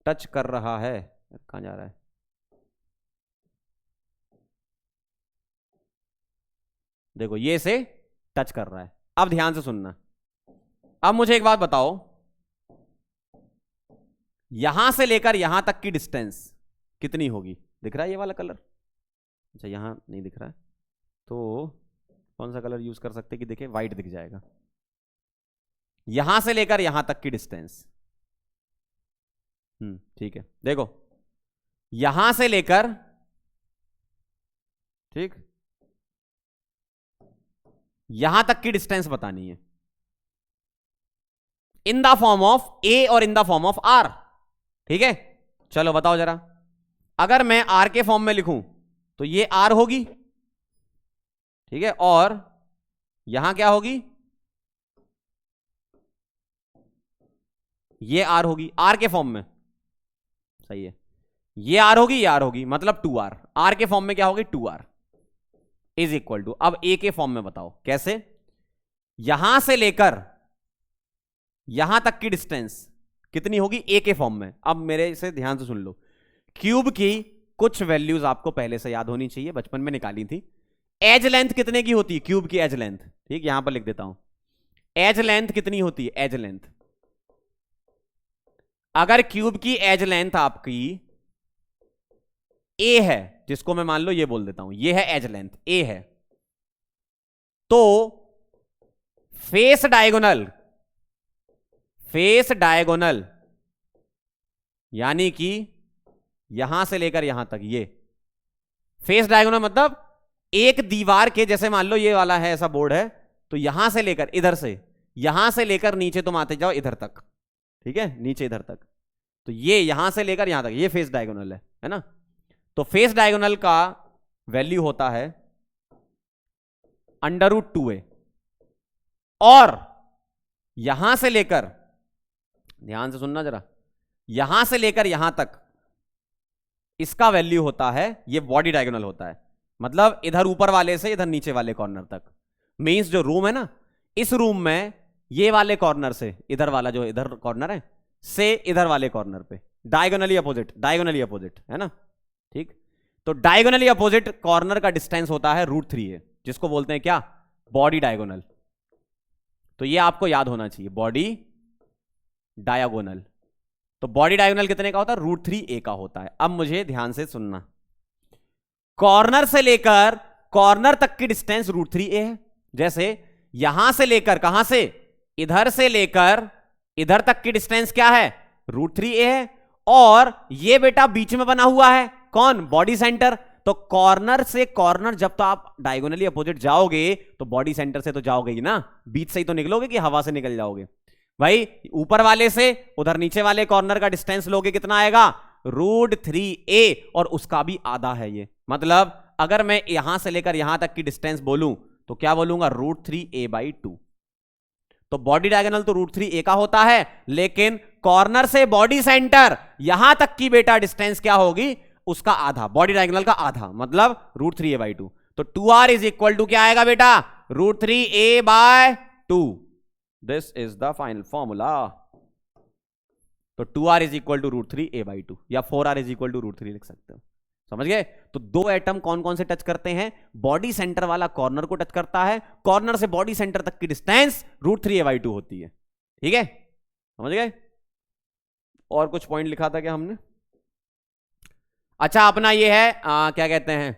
टच कर रहा है। कहां जा रहा है? देखो, ये इसे टच कर रहा है। अब ध्यान से सुनना, अब मुझे एक बात बताओ, यहां से लेकर यहां तक की डिस्टेंस कितनी होगी? दिख रहा है ये वाला कलर? अच्छा, यहां नहीं दिख रहा है, तो कौन सा कलर यूज कर सकते कि देखे, व्हाइट दिख जाएगा। यहां से लेकर यहां तक की डिस्टेंस, ठीक है, देखो, यहां से लेकर, ठीक, यहां तक की डिस्टेंस बतानी है in the form of A और in the form of R. ठीक है, चलो बताओ जरा, अगर मैं आर के फॉर्म में लिखूं तो ये आर होगी, ठीक है, और यहां क्या होगी, ये आर होगी, आर के फॉर्म में, सही है, ये आर होगी, ये आर होगी, मतलब 2r, आर के फॉर्म में क्या होगी 2r इज इक्वल टू, अब ए के फॉर्म में बताओ कैसे, यहां से लेकर यहां तक की डिस्टेंस कितनी होगी ए के फॉर्म में। अब मेरे से ध्यान से सुन लो, क्यूब की कुछ वैल्यूज आपको पहले से याद होनी चाहिए, बचपन में निकाली थी। एज लेंथ कितने की होती है क्यूब की, एज लेंथ, ठीक, यहां पर लिख देता हूं, एज लेंथ कितनी होती है, एज लेंथ, अगर क्यूब की एज लेंथ आपकी ए है, जिसको मैं मान लो ये बोल देता हूं, ये है एज लेंथ, ए है, तो फेस डायगोनल, फेस डायगोनल यानी कि यहां से लेकर यहां तक, ये फेस डायगोनल मतलब एक दीवार के, जैसे मान लो ये वाला है, ऐसा बोर्ड है, तो यहां से लेकर इधर से, यहां से लेकर नीचे तुम आते जाओ इधर तक, ठीक है, नीचे इधर तक, तो ये यहां से लेकर यहां तक, ये फेस डायगोनल है ना। तो फेस डायगोनल का वैल्यू होता है √2a, और यहां से लेकर, ध्यान से सुनना जरा, यहां से लेकर यहां तक इसका वैल्यू होता है, ये बॉडी डायगोनल होता है, मतलब इधर ऊपर वाले से इधर नीचे वाले कॉर्नर तक, मींस जो रूम है ना, इस रूम में ये वाले कॉर्नर से, इधर वाला जो इधर कॉर्नर है से इधर वाले कॉर्नर पे, डायगोनली अपोजिट, डायगोनली अपोजिट है ना, ठीक। तो डायगोनली अपोजिट कॉर्नर का डिस्टेंस होता है √3a, जिसको बोलते हैं क्या, बॉडी डायगोनल। तो ये आपको याद होना चाहिए, बॉडी डायगोनल, तो बॉडी डायगोनल कितने का होता है, √3a का होता है। अब मुझे ध्यान से सुनना, कॉर्नर से लेकर कॉर्नर तक की डिस्टेंस √3a है, जैसे यहां से लेकर, कहां से, इधर से लेकर इधर तक की डिस्टेंस क्या है, √3a है, और ये बेटा बीच में बना हुआ है कौन, बॉडी सेंटर। तो कॉर्नर से कॉर्नर जब तो आप डायगोनली अपोजिट जाओगे तो बॉडी सेंटर से तो जाओगे ही ना, बीच से ही तो निकलोगे कि हवा से निकल जाओगे भाई, ऊपर वाले से उधर नीचे वाले कॉर्नर का डिस्टेंस लोगे कितना आएगा, √3a, और उसका भी आधा है ये, मतलब अगर मैं यहां से लेकर यहां तक की डिस्टेंस बोलूं तो क्या बोलूंगा, √3a/2। तो बॉडी डायगोनल तो √3a का होता है, लेकिन कॉर्नर से बॉडी सेंटर यहां तक की बेटा डिस्टेंस क्या होगी, उसका आधा, बॉडी डायगोनल का आधा, मतलब √3a/2। तो 2r इज इक्वल टू क्या आएगा बेटा, √3a/2। This is the final formula. तो 2r is equal to √3a/2, या 4r इज इक्वल टू √3 लिख सकते हो, समझ गए। तो दो एटम कौन कौन से टच करते हैं, बॉडी सेंटर वाला कॉर्नर को टच करता है, कॉर्नर से बॉडी सेंटर तक की डिस्टेंस √3a/2 होती है, ठीक है, समझ गए। और कुछ पॉइंट लिखा था क्या हमने, अच्छा अपना ये है क्या कहते हैं,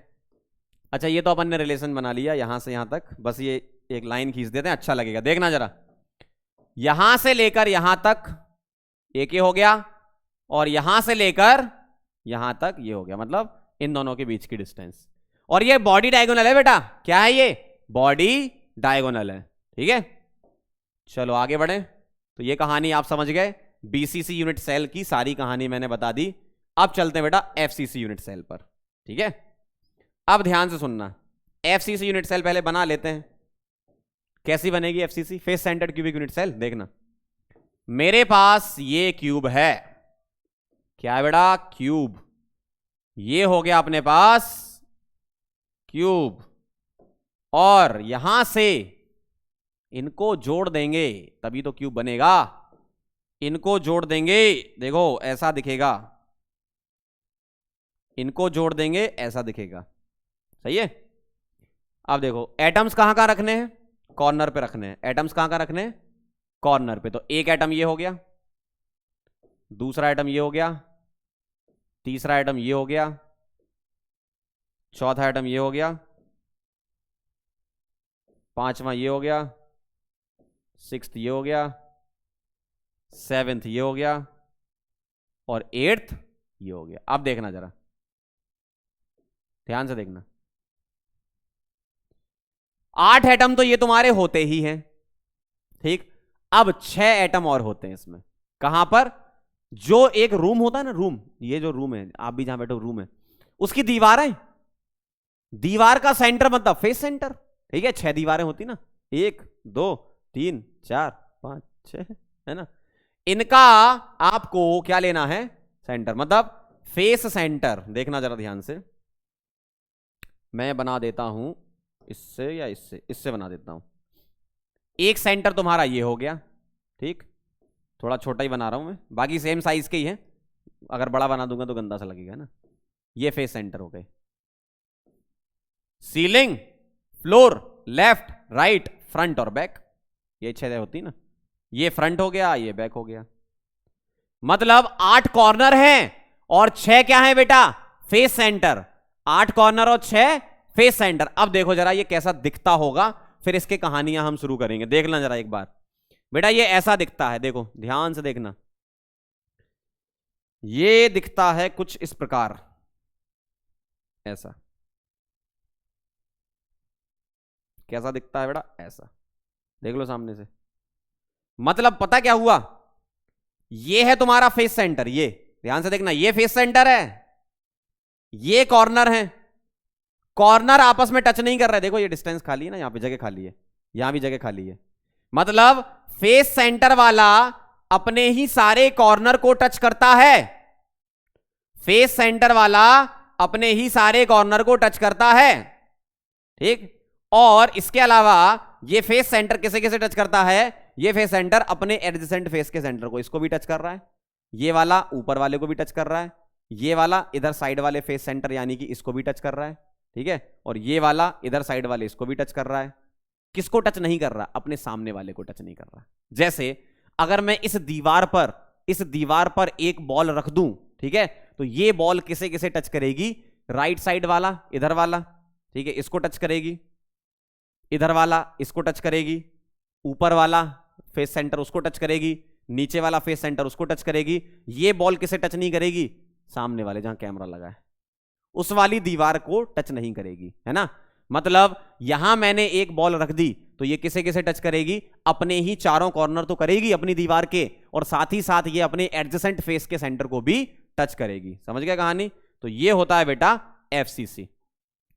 अच्छा ये तो अपन ने रिलेशन बना लिया यहां से यहां तक, बस ये एक लाइन खींच देते हैं, अच्छा लगेगा, देखना जरा, यहां से लेकर यहां तक एक ये हो गया, और यहां से लेकर यहां तक ये हो गया, मतलब इन दोनों के बीच की डिस्टेंस, और ये बॉडी डायगोनल है बेटा, क्या है ये, बॉडी डायगोनल है, ठीक है। चलो आगे बढ़े, तो ये कहानी आप समझ गए, बीसीसी यूनिट सेल की सारी कहानी मैंने बता दी। अब चलते हैं बेटा एफसीसी यूनिट सेल पर, ठीक है। अब ध्यान से सुनना, एफसीसी यूनिट सेल पहले बना लेते हैं, कैसी बनेगी FCC, face centred cubic unit cell. देखना, मेरे पास ये क्यूब है, क्या है बेटा, क्यूब, ये हो गया अपने पास क्यूब, और यहां से इनको जोड़ देंगे तभी तो क्यूब बनेगा, इनको जोड़ देंगे, देखो ऐसा दिखेगा, इनको जोड़ देंगे ऐसा दिखेगा, सही है। अब देखो एटम्स कहां कहां रखने हैं, कॉर्नर पे रखने हैं, एटम्स कहां कहां रखने हैं, कॉर्नर पे। तो एक एटम ये हो गया, दूसरा एटम ये हो गया, तीसरा एटम ये हो गया, चौथा एटम ये हो गया, पांचवा ये हो गया, सिक्स्थ ये हो गया, सेवेंथ ये हो गया, और एट्थ ये हो गया। अब देखना जरा ध्यान से देखना, 8 एटम तो ये तुम्हारे होते ही हैं, ठीक। अब 6 एटम और होते हैं इसमें, कहां पर, जो एक रूम होता है ना, रूम, ये जो रूम है, आप भी जहां बैठो रूम है, उसकी दीवारें, दीवार का सेंटर मतलब फेस सेंटर, ठीक है, 6 दीवारें होती ना, 1 2 3 4 5 6 है ना। इनका आपको क्या लेना है, सेंटर, मतलब फेस सेंटर। देखना जरा ध्यान से, मैं बना देता हूं इससे या इससे, इससे बना देता हूं। एक सेंटर तुम्हारा ये हो गया, ठीक, थोड़ा छोटा ही बना रहा हूं मैं, बाकी सेम साइज के ही है, अगर बड़ा बना दूंगा तो गंदा सा लगेगा ना। ये फेस सेंटर हो गए। Ceiling, floor, left, right, front और बैक, ये 6 होती ना। ये फ्रंट हो गया, ये बैक हो गया, मतलब 8 कॉर्नर हैं और 6 क्या है बेटा, फेस सेंटर। 8 कॉर्नर और 6 फेस सेंटर। अब देखो जरा ये कैसा दिखता होगा, फिर इसके कहानियां हम शुरू करेंगे। देखना जरा एक बार बेटा, ये ऐसा दिखता है, देखो ध्यान से देखना, ये दिखता है कुछ इस प्रकार, ऐसा। कैसा दिखता है बेटा, ऐसा, देख लो सामने से। मतलब पता क्या हुआ, ये है तुम्हारा फेस सेंटर, ये ध्यान से देखना, ये फेस सेंटर है, ये कॉर्नर है। कॉर्नर आपस में टच नहीं कर रहे, देखो ये डिस्टेंस खाली है ना, यहां पे जगह खाली है, यहां भी जगह खाली है। मतलब फेस सेंटर वाला अपने ही सारे कॉर्नर को टच करता है। फेस सेंटर वाला अपने ही सारे कॉर्नर को टच करता है, ठीक। और इसके अलावा ये फेस सेंटर किसे किसे टच करता है, ये फेस सेंटर अपने एडजेसेंट फेस के सेंटर को, इसको भी टच कर रहा है, ये वाला ऊपर वाले को भी टच कर रहा है, ये वाला इधर साइड वाले फेस सेंटर यानी कि इसको भी टच कर रहा है, ठीक है। और ये वाला इधर साइड वाले इसको भी टच कर रहा है। किसको टच नहीं कर रहा, अपने सामने वाले को टच नहीं कर रहा। जैसे अगर मैं इस दीवार पर एक बॉल रख दूं, ठीक है, तो ये बॉल किसे किसे टच करेगी, राइट साइड वाला इधर वाला, ठीक है, इसको टच करेगी, इधर वाला इसको टच करेगी, ऊपर वाला फेस सेंटर उसको टच करेगी, नीचे वाला फेस सेंटर उसको टच करेगी। ये बॉल किसे टच नहीं करेगी, सामने वाले जहां कैमरा लगा है उस वाली दीवार को टच नहीं करेगी, है ना। मतलब यहां मैंने एक बॉल रख दी तो ये किसे किसे टच करेगी, अपने ही चारों कॉर्नर तो करेगी अपनी दीवार के, और साथ ही साथ ये अपने एडजेसेंट फेस के सेंटर को भी टच करेगी। समझ गया कहानी। तो ये होता है बेटा FCC।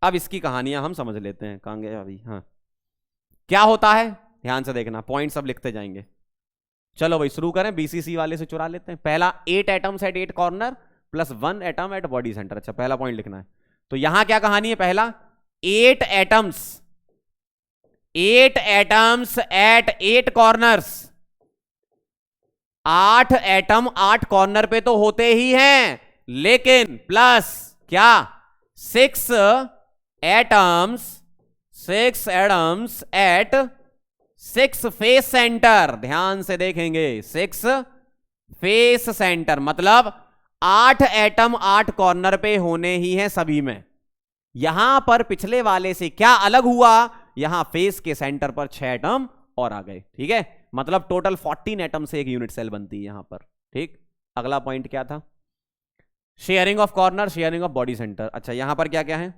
अब इसकी कहानियां हम समझ लेते हैं, कहां गए अभी, हाँ क्या होता है ध्यान से देखना, पॉइंट सब लिखते जाएंगे। चलो भाई शुरू करें, BCC वाले से चुरा लेते हैं। पहला 8 atoms at 8 corner plus 1 atom at body centre. अच्छा पहला पॉइंट लिखना है, तो यहां क्या कहानी है, पहला 8 atoms at 8 corners. 8 atom 8 corner पे तो होते ही हैं, लेकिन प्लस क्या, 6 एटम्स एट 6 फेस सेंटर। ध्यान से देखेंगे, 6 फेस सेंटर, मतलब 8 एटम 8 कॉर्नर पे होने ही हैं सभी में। यहां पर पिछले वाले से क्या अलग हुआ, यहां फेस के सेंटर पर 6 एटम और आ गए, ठीक है। मतलब टोटल 14 एटम से एक यूनिट सेल बनती है यहां पर, ठीक। अगला पॉइंट क्या था, sharing of corner, sharing of body centre. अच्छा यहां पर क्या क्या है,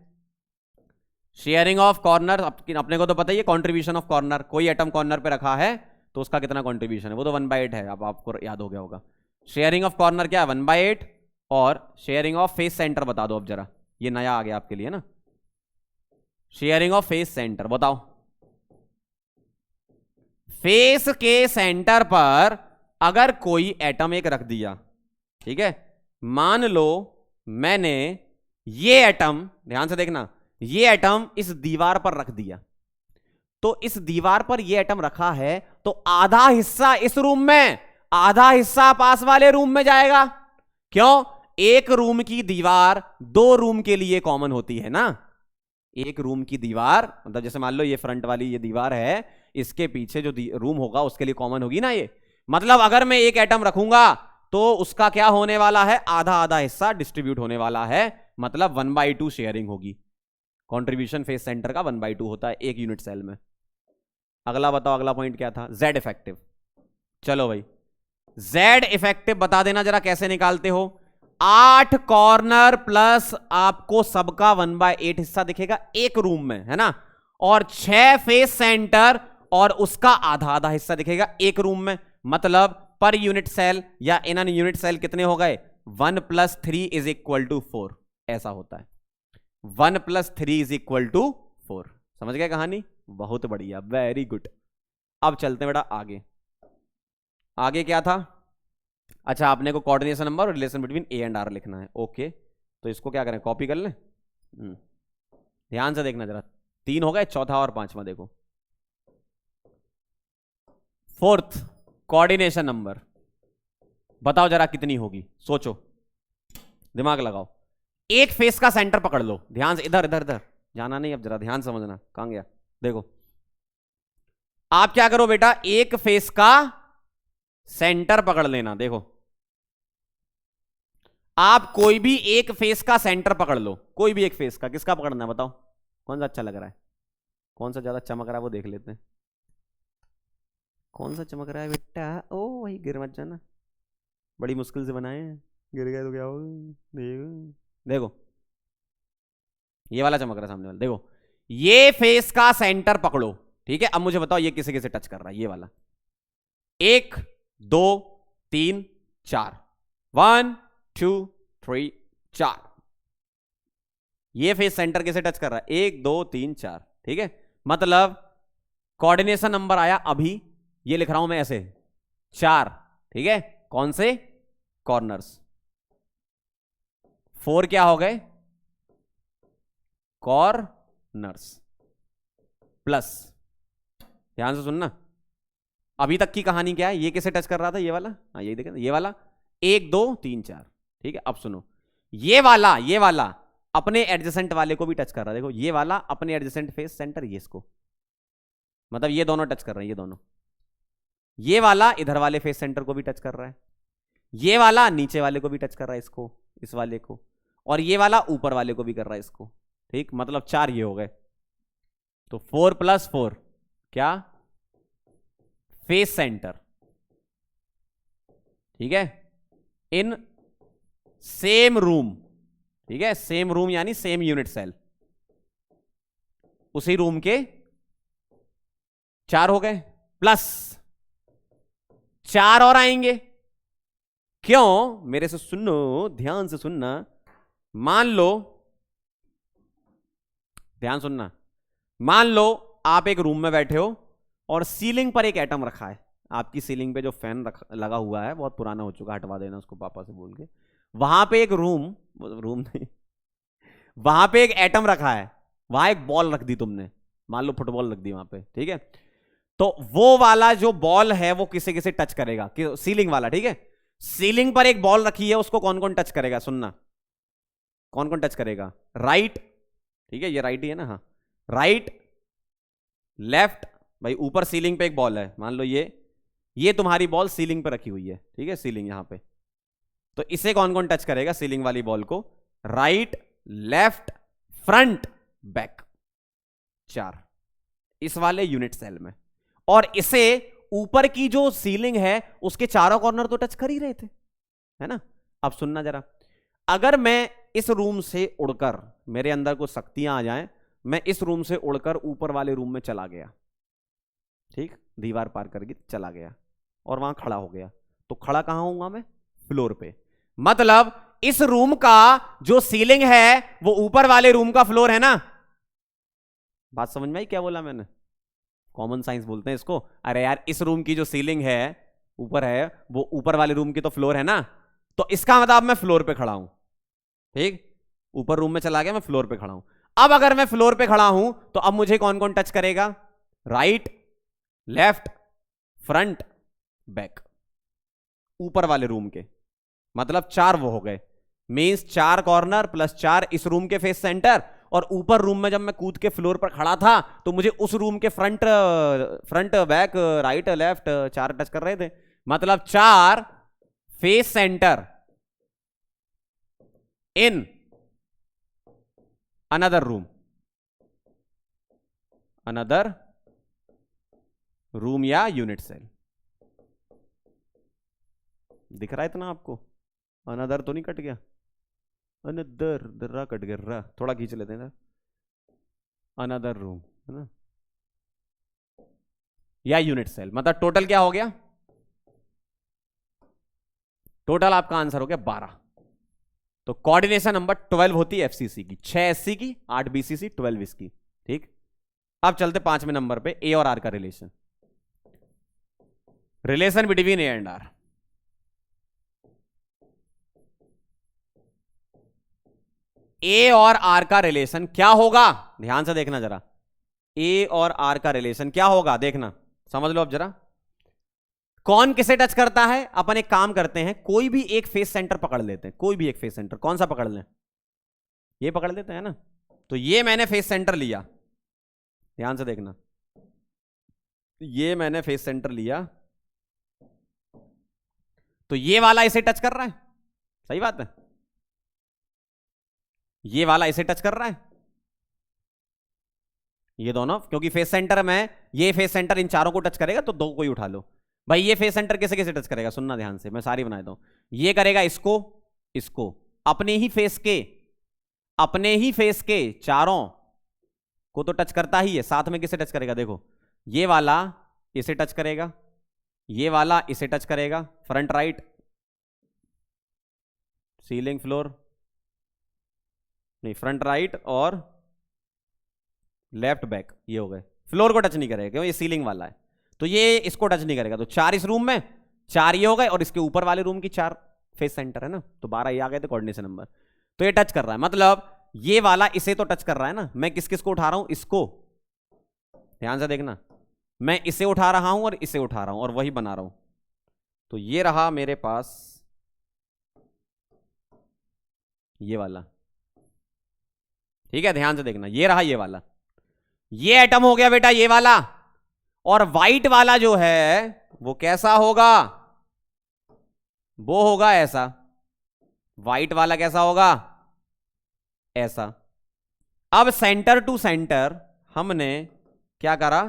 शेयरिंग ऑफ कॉर्नर अपने को तो पता ही है, कॉन्ट्रीब्यूशन ऑफ कॉर्नर, कोई एटम कॉर्नर पे रखा है तो उसका कितना कॉन्ट्रीब्यूशन है, वो तो 1/8 है, अब आपको याद हो गया होगा। शेयरिंग ऑफ कॉर्नर क्या है, 1/8। और शेयरिंग ऑफ फेस सेंटर बता दो अब जरा, ये नया आ गया आपके लिए ना, शेयरिंग ऑफ फेस सेंटर बताओ। फेस के सेंटर पर अगर कोई एटम एक रख दिया, ठीक है, मान लो मैंने ये एटम, ध्यान से देखना, ये एटम इस दीवार पर रख दिया, तो इस दीवार पर ये एटम रखा है तो आधा हिस्सा इस रूम में, आधा हिस्सा पास वाले रूम में जाएगा। क्यों, एक रूम की दीवार 2 रूम के लिए कॉमन होती है ना। एक रूम की दीवार, मतलब जैसे मान लो ये फ्रंट वाली ये दीवार है, इसके पीछे जो रूम होगा उसके लिए कॉमन होगी ना ये। मतलब अगर मैं एक एटम रखूंगा तो उसका क्या होने वाला है, आधा आधा हिस्सा डिस्ट्रीब्यूट होने वाला है, मतलब 1/2 शेयरिंग होगी। कंट्रीब्यूशन फेस सेंटर का 1/2 होता है एक यूनिट सेल में। अगला बताओ, अगला पॉइंट क्या था, Z इफेक्टिव। चलो भाई Z इफेक्टिव बता देना जरा कैसे निकालते हो। 8 कॉर्नर प्लस आपको सबका 1/8 हिस्सा दिखेगा एक रूम में, है ना, और 6 फेस सेंटर और उसका आधा आधा हिस्सा दिखेगा एक रूम में। मतलब पर यूनिट सेल या इन एन यूनिट सेल कितने हो गए, 1 + 3 = 4। ऐसा होता है, 1 + 3 = 4। समझ गए कहानी। बहुत बढ़िया, वेरी गुड। अब चलते हैं बेटा आगे। आगे क्या था? अच्छा, आपने को कोऑर्डिनेशन नंबर और relation between A and R लिखना है। ओके, तो इसको क्या करें, कॉपी कर लें। ध्यान से देखना जरा, 3 हो गए, चौथा और 5वां देखो। फोर्थ कोऑर्डिनेशन नंबर बताओ जरा कितनी होगी, सोचो, दिमाग लगाओ। एक फेस का सेंटर पकड़ लो, ध्यान से, इधर इधर इधर जाना नहीं, अब जरा ध्यान समझना। कहां गया, देखो। आप क्या करो बेटा, एक फेस का सेंटर पकड़ लेना। देखो, आप कोई भी एक फेस का सेंटर पकड़ लो, कोई भी एक फेस का। किसका पकड़ना है बताओ, कौन सा अच्छा लग रहा है, कौन सा ज्यादा चमक रहा है वो देख लेते हैं। कौन सा चमक रहा है बेटा? ओ भाई, गिर मत जाना, बड़ी मुश्किल से बनाए हैं, गिर गए तो क्या होगा। देखो देखो, ये वाला चमक रहा है सामने वाला। देखो, ये फेस का सेंटर पकड़ो, ठीक है। अब मुझे बताओ ये किसे किसे टच कर रहा है, ये वाला। 1 2 3 4, 1 2 3 4। ये फेस सेंटर किसे टच कर रहा है, 1 2 3 4, ठीक है। मतलब कोऑर्डिनेशन नंबर आया अभी, ये लिख रहा हूं मैं ऐसे 4, ठीक है। कौन से कॉर्नर्स? 4 क्या हो गए, कॉर्नर्स, प्लस, ध्यान से सुनना, अभी तक की कहानी क्या है, ये किसे टच कर रहा था, ये वाला, हाँ यही देखें, ये वाला 1 2 3 4, ठीक है। अब सुनो, ये वाला अपने एडजेसेंट वाले को भी टच कर रहा है। देखो, ये वाला अपने एडजेसेंट फेस सेंटर, ये इसको, मतलब ये दोनों टच कर रहे हैं, ये दोनों। ये वाला इधर वाले फेस सेंटर को भी टच कर रहा है, ये वाला नीचे वाले को भी टच कर रहा है, इसको, इस वाले को, और ये वाला ऊपर वाले को भी कर रहा है, इसको, ठीक। मतलब 4 ये हो गए। तो 4 + 4 क्या, फेस सेंटर, ठीक है, इन सेम रूम, ठीक है। सेम रूम यानी सेम यूनिट सेल, उसी रूम के 4 हो गए, प्लस 4 और आएंगे। क्यों, मेरे से सुनो, ध्यान से सुनना। मान लो, ध्यान सुनना, मान लो आप एक रूम में बैठे हो और सीलिंग पर एक एटम रखा है। आपकी सीलिंग पे जो फैन लगा हुआ है बहुत पुराना हो चुका, हटवा देना उसको पापा से बोल के। वहां पे एक रूम नहीं, वहां पे एक एटम रखा है, वहां एक बॉल रख दी तुमने, मान लो फुटबॉल रख दी वहां पे, ठीक है। तो वो वाला जो बॉल है वो किसे किसे टच करेगा, सीलिंग वाला, ठीक है। सीलिंग पर एक बॉल रखी है, उसको कौन कौन टच करेगा, सुनना, कौन कौन टच करेगा, राइट, ठीक है, ये राइट ही है ना, हाँ, राइट लेफ्ट। भाई ऊपर सीलिंग पे एक बॉल है, मान लो ये तुम्हारी बॉल सीलिंग पे रखी हुई है, ठीक है, सीलिंग यहां पे। तो इसे कौन कौन टच करेगा, सीलिंग वाली बॉल को, राइट लेफ्ट फ्रंट बैक, 4 इस वाले यूनिट सेल में। और इसे ऊपर की जो सीलिंग है उसके चारों कॉर्नर तो टच कर ही रहे थे, है ना। अब सुनना जरा, अगर मैं इस रूम से उड़कर, मेरे अंदर कुछ शक्तियां आ जाएं, मैं इस रूम से उड़कर ऊपर वाले रूम में चला गया, ठीक, दीवार पार करके चला गया और वहां खड़ा हो गया, तो खड़ा कहां होऊंगा मैं, फ्लोर पे। मतलब इस रूम का जो सीलिंग है वो ऊपर वाले रूम का फ्लोर है ना। बात समझ में आई क्या बोला मैंने, कॉमन साइंस बोलते हैं इसको। अरे यार, इस रूम की जो सीलिंग है ऊपर है, वो ऊपर वाले रूम की तो फ्लोर है ना। तो इसका मतलब मैं फ्लोर पे खड़ा हूं, ठीक, ऊपर रूम में चला गया, मैं फ्लोर पे खड़ा हूं। अब अगर मैं फ्लोर पे खड़ा हूं तो अब मुझे कौन कौन टच करेगा, राइट लेफ्ट फ्रंट बैक, ऊपर वाले रूम के। मतलब 4 वो हो गए, मींस 4 कॉर्नर प्लस 4 इस रूम के फेस सेंटर। और ऊपर रूम में जब मैं कूद के फ्लोर पर खड़ा था तो मुझे उस रूम के front back right left 4 touch कर रहे थे। मतलब 4 face centre in another room या यूनिट सेल। दिख रहा है इतना आपको, अनदर तो नहीं कट गया, अनदर दर्रा कट गया, थोड़ा खींच लेते हैं, अनदर रूम, है ना, या यूनिट सेल। मतलब टोटल क्या हो गया, टोटल आपका आंसर हो गया 12। तो कोऑर्डिनेशन नंबर 12 होती है एफसीसी की, 6 एससी की, 8 बीसीसी, 12 इसकी, ठीक। अब चलते 5वें नंबर पे, ए और आर का relation, relation between A and R. A और आर का रिलेशन क्या होगा, ध्यान से देखना जरा। ए और आर का रिलेशन क्या होगा, देखना, समझ लो अब जरा। कौन किसे टच करता है, अपन एक काम करते हैं, कोई भी एक फेस सेंटर पकड़ लेते हैं, कोई भी एक फेस सेंटर, कौन सा पकड़ लें, ये पकड़ लेते हैं ना। तो ये मैंने फेस सेंटर लिया, ध्यान से देखना, ये मैंने फेस सेंटर लिया, तो ये वाला इसे टच कर रहा है, सही बात है, ये वाला इसे टच कर रहा है, ये दोनों, क्योंकि फेस सेंटर में ये फेस सेंटर इन चारों को टच करेगा, तो दो कोई उठा लो भाई। ये फेस सेंटर किसे किसे टच करेगा, सुनना ध्यान से, मैं सारी बना देता हूं। ये करेगा इसको, इसको, अपने ही फेस के चारों को तो टच करता ही है, साथ में किसे टच करेगा, देखो, ये वाला इसे टच करेगा, ये वाला इसे टच करेगा, फ्रंट राइट, सीलिंग फ्लोर नहीं, फ्रंट राइट और लेफ्ट बैक, ये हो गए। फ्लोर को टच नहीं करेगा क्यों, ये सीलिंग वाला है, तो ये इसको टच नहीं करेगा। तो 4 इस रूम में, 4 ये हो गए, और इसके ऊपर वाले रूम की 4 फेस सेंटर है ना, तो 12 ये आ गए थे कोऑर्डिनेशन नंबर। तो ये टच कर रहा है, मतलब ये वाला इसे तो टच कर रहा है ना। मैं किस किस को उठा रहा हूं, इसको, ध्यान से देखना, मैं इसे उठा रहा हूं और इसे उठा रहा हूं और वही बना रहा हूं। तो ये रहा मेरे पास ये वाला, ठीक है, ध्यान से देखना, ये रहा ये वाला, ये एटम हो गया बेटा ये वाला। और व्हाइट वाला जो है वो कैसा होगा, वो होगा ऐसा, व्हाइट वाला कैसा होगा, ऐसा। अब सेंटर टू सेंटर हमने क्या करा,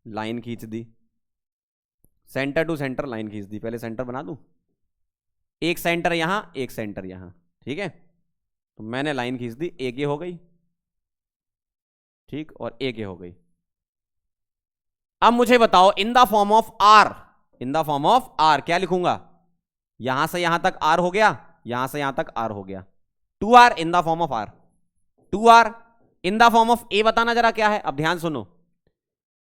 लाइन खींच दी, सेंटर टू सेंटर लाइन खींच दी। पहले सेंटर बना दूं, एक सेंटर यहां, एक सेंटर यहां, ठीक है, तो मैंने लाइन खींच दी, एक ये हो गई, ठीक, और एक ये हो गई। अब मुझे बताओ, in the form of R, in the form of R क्या लिखूंगा, यहां से यहां तक आर हो गया, यहां से यहां तक आर हो गया, 2r in the form of R, 2r in the form of A. बताना जरा क्या है, अब ध्यान सुनो,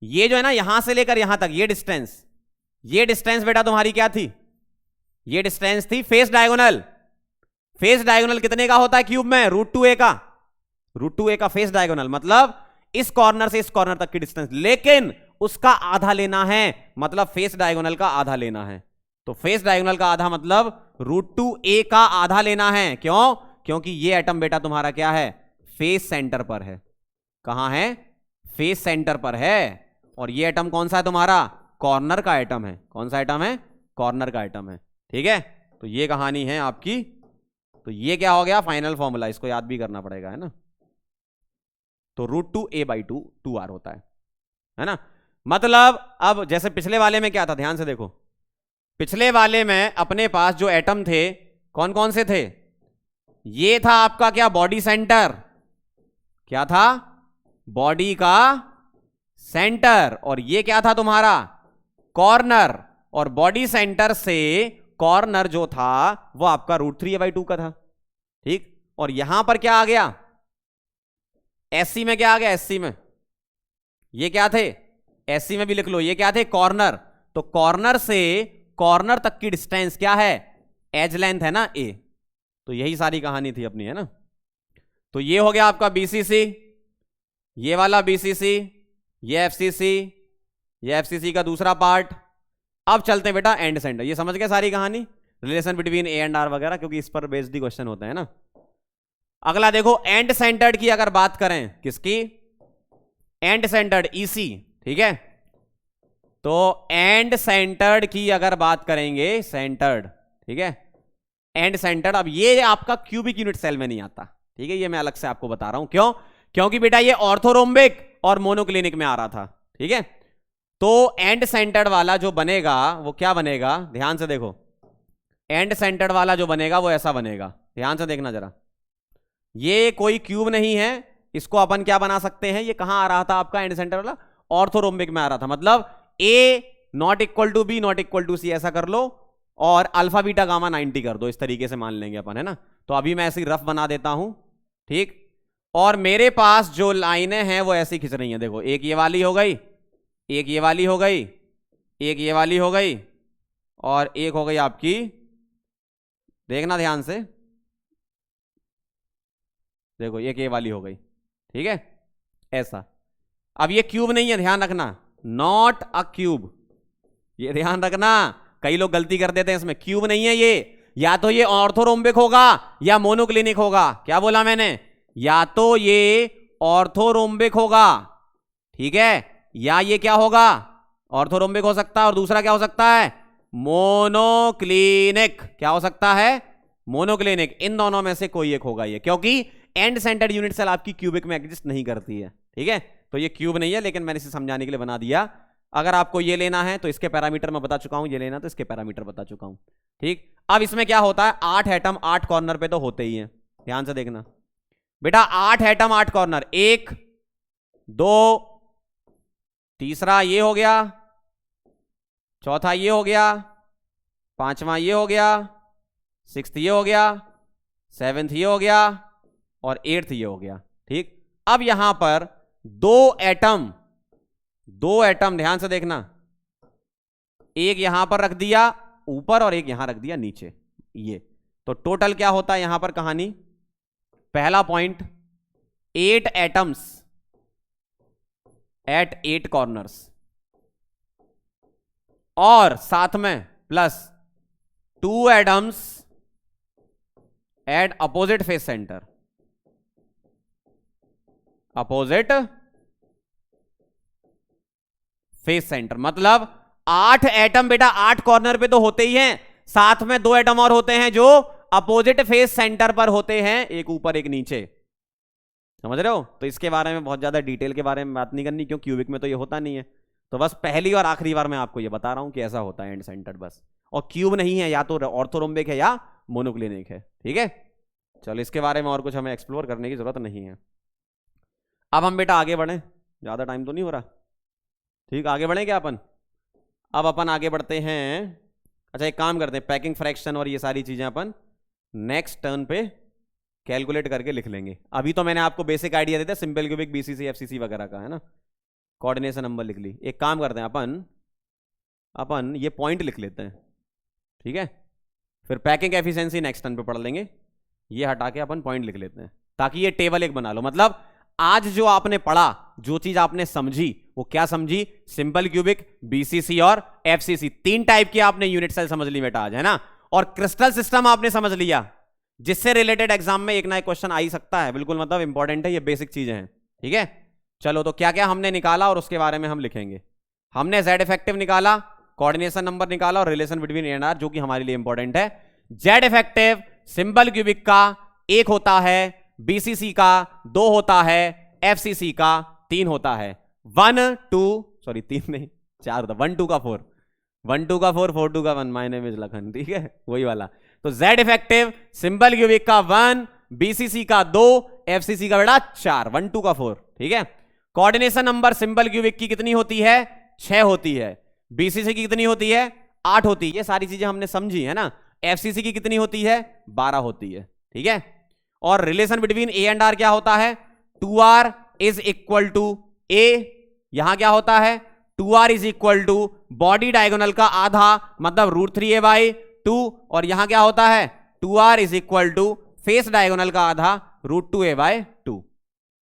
ये जो है ना यहां से लेकर यहां तक, ये डिस्टेंस बेटा तुम्हारी क्या थी, ये डिस्टेंस थी फेस डायगोनल। फेस डायगोनल कितने का होता है क्यूब में, √2a का, √2a का फेस डायगोनल, मतलब इस कॉर्नर से इस कॉर्नर तक की डिस्टेंस, लेकिन उसका आधा लेना है, मतलब फेस डायगोनल का आधा लेना है। तो फेस डायगोनल का आधा मतलब √2a का आधा लेना है। क्यों, क्योंकि ये एटम बेटा तुम्हारा क्या है, फेस सेंटर पर है। कहां है, फेस सेंटर पर है। और ये एटम कौन सा है तुम्हारा, कॉर्नर का एटम है। कौन सा एटम है, कॉर्नर का एटम है, ठीक है। तो ये कहानी है आपकी। तो ये क्या हो गया, फाइनल फॉर्मूला, इसको याद भी करना पड़ेगा, है ना। तो √2a/2 2r होता है ना। मतलब अब जैसे पिछले वाले में क्या था, ध्यान से देखो, पिछले वाले में अपने पास जो एटम थे कौन कौन से थे, ये था आपका क्या, बॉडी सेंटर, क्या था, बॉडी का सेंटर, और ये क्या था तुम्हारा, कॉर्नर। और बॉडी सेंटर से कॉर्नर जो था वो आपका √3a/2 का था, ठीक। और यहां पर क्या आ गया, एससी में क्या आ गया, एससी में ये क्या थे, एससी में भी लिख लो, ये क्या थे, कॉर्नर। तो कॉर्नर से कॉर्नर तक की डिस्टेंस क्या है, एज लेंथ है ना, ए। तो यही सारी कहानी थी अपनी, है ना। तो ये हो गया आपका बीसीसी, ये वाला बीसीसी, ये एफसीसी, ये एफसीसी का दूसरा पार्ट। अब चलते हैं बेटा एंड सेंटर, ये समझ गए सारी कहानी, relation between A and R वगैरह, क्योंकि इस पर बेस्ड ही क्वेश्चन होता है ना। अगला देखो, एंड सेंटर्ड की अगर बात करें, किसकी, एंड सेंटर्ड, ईसी, ठीक है। तो एंड सेंटर्ड की अगर बात करेंगे, सेंटर्ड, ठीक है, एंड सेंटर्ड। अब ये आपका क्यूबिक यूनिट सेल में नहीं आता, ठीक है, ये मैं अलग से आपको बता रहा हूं। क्यों, क्योंकि बेटा ये ऑर्थोरोम्बिक और मोनोक्लिनिक में आ रहा था, ठीक है। तो एंड सेंटर्ड वाला जो बनेगा वो क्या बनेगा, ध्यान से देखो, एंड सेंटर्ड वाला जो बनेगा वो ऐसा बनेगा, ध्यान से देखना जरा। ये कोई क्यूब नहीं है, इसको अपन क्या बना सकते हैं, ये कहां आ रहा था आपका एंड सेंटर वाला, ऑर्थोरोम्बिक में आ रहा था। मतलब A ≠ B ≠ C ऐसा कर लो, और अल्फा बीटा गामा 90 कर दो, इस तरीके से मान लेंगे अपन, है ना। तो अभी मैं ऐसे रफ बना देता हूं, ठीक। और मेरे पास जो लाइनें हैं वो ऐसी खिंच रही हैं, देखो एक ये वाली हो गई, एक ये वाली हो गई, एक ये वाली हो गई, और एक हो गई आपकी, देखना ध्यान से, देखो एक ये वाली हो गई, ठीक है ऐसा। अब ये क्यूब नहीं है, ध्यान रखना, नॉट अ क्यूब, ये ध्यान रखना, कई लोग गलती कर देते हैं इसमें, क्यूब नहीं है ये, या तो ये ऑर्थोरोम्बिक होगा या मोनोक्लिनिक होगा। क्या बोला मैंने? या तो ये ऑर्थोरोम्बिक होगा, ठीक है, या ये क्या होगा, ऑर्थोरोम्बिक हो सकता है, और दूसरा क्या हो सकता है, मोनोक्लिनिक। क्या हो सकता है? मोनोक्लिनिक। इन दोनों में से कोई एक होगा ये, क्योंकि एंड सेंटर्ड यूनिट सेल आपकी क्यूबिक में एग्जिस्ट नहीं करती है, ठीक है। तो ये क्यूब नहीं है, लेकिन मैंने इसे समझाने के लिए बना दिया। अगर आपको ये लेना है तो इसके पैरामीटर मैं बता चुका हूं, ये लेना तो इसके पैरामीटर बता चुका हूं, ठीक। अब इसमें क्या होता है, 8 एटम 8 कॉर्नर पे तो होते ही हैं, ध्यान से देखना बेटा, 8 एटम 8 कॉर्नर, 1 2, तीसरा ये हो गया, चौथा ये हो गया, पांचवा ये हो गया, 6th ये हो गया, 7th ये हो गया, और 8th ये हो गया, ठीक। अब यहां पर दो एटम ध्यान से देखना, एक यहां पर रख दिया ऊपर और एक यहां रख दिया नीचे, ये तो टोटल क्या होता है यहां पर कहानी। पहला पॉइंट, 8 एटम्स एट 8 कॉर्नर्स, और साथ में plus 2 atoms at opposite face centre, opposite face centre, मतलब 8 एटम बेटा 8 कॉर्नर पे तो होते ही हैं, साथ में 2 एटम और होते हैं जो अपोजिट फेस सेंटर पर होते हैं, एक ऊपर एक नीचे, समझ रहे हो। तो इसके बारे में बहुत ज्यादा डिटेल के बारे में बात नहीं करनी, क्यों क्यूबिक में तो ये होता नहीं है, तो बस पहली और आखिरी बार मैं आपको ये बता रहा हूं कि ऐसा होता है एंड सेंटर बस, और क्यूब नहीं है, या तो ऑर्थोरोम्बिक है या मोनोक्लिनिक है, ठीक है। चलो इसके बारे में और कुछ हमें एक्सप्लोर करने की जरूरत नहीं है। अब हम बेटा आगे बढ़े, ज्यादा टाइम तो नहीं हो रहा, ठीक, आगे बढ़े क्या अपन। अब अपन आगे बढ़ते हैं, अच्छा एक काम करते हैं, पैकिंग फ्रैक्शन और ये सारी चीजें अपन नेक्स्ट टर्न पे कैलकुलेट करके लिख लेंगे। अभी तो मैंने आपको बेसिक आइडिया देता, सिंपल क्यूबिक, बीसीसी, एफसीसी वगैरह का, है ना, कोऑर्डिनेशन नंबर लिख ली। एक काम करते हैं अपन ये पॉइंट लिख लेते हैं, ठीक है, फिर पैकिंग एफिशिएंसी नेक्स्ट टर्न पे पढ़ लेंगे। ये हटा के अपन पॉइंट लिख लेते हैं, ताकि ये टेबल एक बना लो। मतलब आज जो आपने पढ़ा, जो चीज आपने समझी, वो क्या समझी, सिंपल क्यूबिक, बीसीसी और एफसीसी, 3 टाइप की आपने यूनिट सेल समझ ली बेटा आज, है ना। और क्रिस्टल सिस्टम आपने समझ लिया, जिससे रिलेटेड एग्जाम में एक ना एक क्वेश्चन आ ही सकता है, बिल्कुल मतलब इंपॉर्टेंट है, ये बेसिक चीजें हैं, ठीक है। चलो तो क्या क्या हमने निकाला और उसके बारे में हम लिखेंगे। हमने जेड इफेक्टिव निकाला, कोऑर्डिनेशन नंबर निकाला, और relation between A and R, जो कि हमारे लिए इंपॉर्टेंट है। जेड इफेक्टिव सिंपल क्यूबिक का 1 होता है, बीसीसी का 2 होता है, एफसीसी का 3 होता है, 1 2 सॉरी 3 नहीं 4 होता, 1 2 का 4, 1 2 का 4, 4 2 का 1, माय नेम इज लखन, ठीक है, वही वाला। तो जेड इफेक्टिव सिंपल क्यूबिक का 1, बीसीसी का 2, एफसीसी का बेटा 4, 1 2 का 4, ठीक है। कोऑर्डिनेशन नंबर सिंपल क्यूबिक की कितनी होती है, 6 होती है, बीसीसी की कितनी होती है, 8 होती है, ये सारी चीजें हमने समझी है ना। एफसीसी की कितनी होती है, 12 होती है, ठीक है। और relation between A and R क्या होता है, 2r इज इक्वल टू ए, यहां क्या होता है, 2r is equal to body diagonal का आधा, मतलब √3a/2, और यहां क्या होता है, 2r is equal to face diagonal का आधा, √2a/2,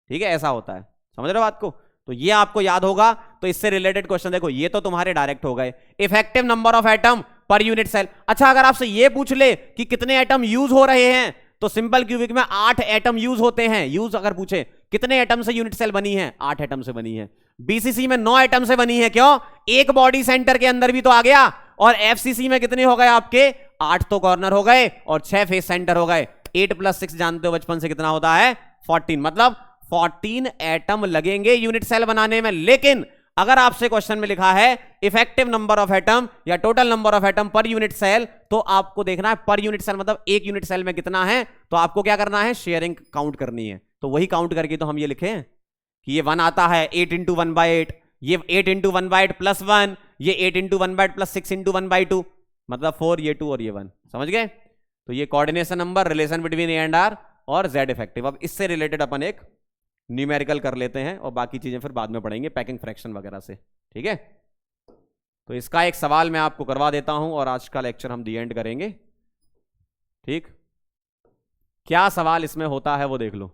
ठीक है, ऐसा होता है, समझ रहे हो बात को। तो ये आपको याद होगा। तो इससे रिलेटेड क्वेश्चन देखो, ये तो तुम्हारे डायरेक्ट हो गए। Effective number of atom per unit cell. अच्छा अगर आपसे ये पूछ ले कि कितने एटम यूज हो रहे हैं, तो सिंपल क्यूबिक में 8 एटम यूज होते हैं। यूज अगर पूछे कितने एटम से यूनिट सेल बनी है, 8 एटम से बनी है। बीसीसी में 9 एटम से बनी है, क्यों, एक बॉडी सेंटर के अंदर भी तो आ गया। और एफसीसी में कितने हो गए आपके, 8 तो कॉर्नर हो गए और 6 फेस सेंटर हो गए। 8 + 6 जानते हो बचपन से कितना होता है, 14, मतलब 14 एटम लगेंगे यूनिट सेल बनाने में। लेकिन अगर आपसे क्वेश्चन में लिखा है इफेक्टिव नंबर ऑफ एटम या total number of atom per unit cell, तो आपको देखना है पर यूनिट सेल मतलब एक यूनिट सेल में कितना है। तो आपको क्या करना है, शेयरिंग काउंट करनी है। तो वही काउंट करके तो हम ये लिखे कि ये 1 आता है 8 × 1/8, ये 8 × 1/8 + 1, ये 8 × 1/8 + 6 × 1/2, मतलब 4, ये 2 और ये 1, समझ गए। तो ये coordination number, relation between A and R और जेड इफेक्टिव। अब इससे रिलेटेड अपन एक न्यूमेरिकल कर लेते हैं और बाकी चीजें फिर बाद में पढ़ेंगे पैकिंग फ्रैक्शन वगैरह से, ठीक है। तो इसका एक सवाल मैं आपको करवा देता हूं और आज का लेक्चर हम दी एंड करेंगे, ठीक। क्या सवाल इसमें होता है वो देख लो।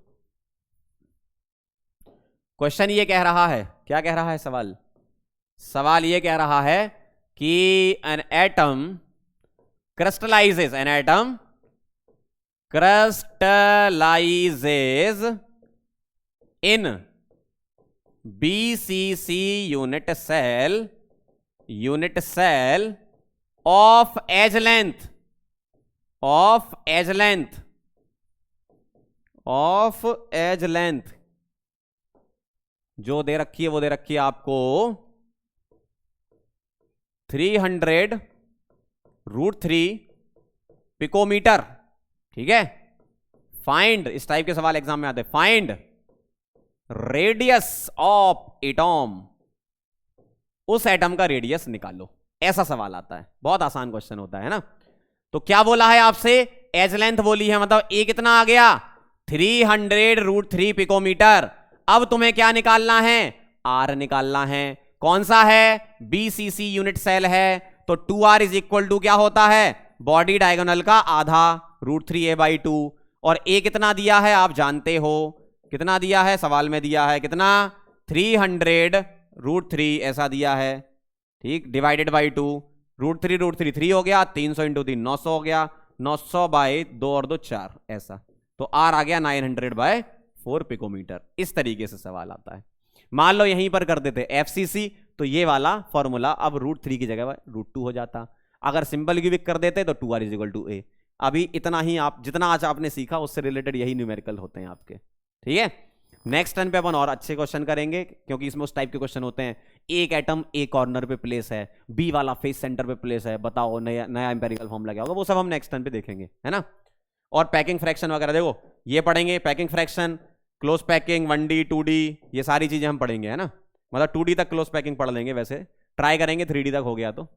क्वेश्चन ये कह रहा है, क्या कह रहा है सवाल? सवाल ये कह रहा है कि an atom crystallizes, an atom crystallizes in BCC unit cell of edge length जो दे रखी है वो दे रखी है आपको 300√3 पिकोमीटर, ठीक है। फाइंड, इस टाइप के सवाल एग्जाम में आते हैं। फाइंड रेडियस ऑफ एटॉम, उस एटम का रेडियस निकालो, ऐसा सवाल आता है। बहुत आसान क्वेश्चन होता है ना। तो क्या बोला है आपसे? एज लेंथ बोली है, मतलब ए कितना आ गया? 300√3 पिकोमीटर। अब तुम्हें क्या निकालना है? आर निकालना है। कौन सा है? बीसीसी यूनिट सेल है, तो 2r इज इक्वल टू क्या होता है? बॉडी डायगोनल का आधा √3a/2। और a कितना दिया है आप जानते हो, कितना दिया है? सवाल में दिया है कितना? 300√3 ऐसा दिया है, ठीक, डिवाइडेड बाई 2। √3 3 हो गया, 300 × 3 900 हो गया, 900/2 और 2 4 ऐसा। तो r आ गया 900/4 पिकोमीटर। इस तरीके से सवाल आता है। मान लो यहीं पर कर देते FCC, तो ये वाला फॉर्मूला अब √3 की जगह √2 हो जाता। अगर सिंपल क्यूबिक कर देते तो 2r = a। अभी इतना ही, आप जितना आज आपने सीखा उससे रिलेटेड यही न्यूमेरिकल होते हैं आपके, ठीक है। नेक्स्ट टर्न पे अपन और अच्छे क्वेश्चन करेंगे, क्योंकि इसमें उस टाइप के क्वेश्चन होते हैं। एक एटम ए कॉर्नर पे प्लेस है, बी वाला फेस सेंटर पे प्लेस है, बताओ नया एम्पेरिकल फॉर्मूला क्या होगा, वो सब हम नेक्स्ट टर्न पे देखेंगे, है ना। और पैकिंग फ्रैक्शन वगैरह देखो, ये पढ़ेंगे packing fraction, close packing, 1D 2D, ये सारी चीजें हम पढ़ेंगे, है ना। मतलब 2D तक क्लोज पैकिंग पढ़ लेंगे, वैसे ट्राई करेंगे 3D तक हो गया तो।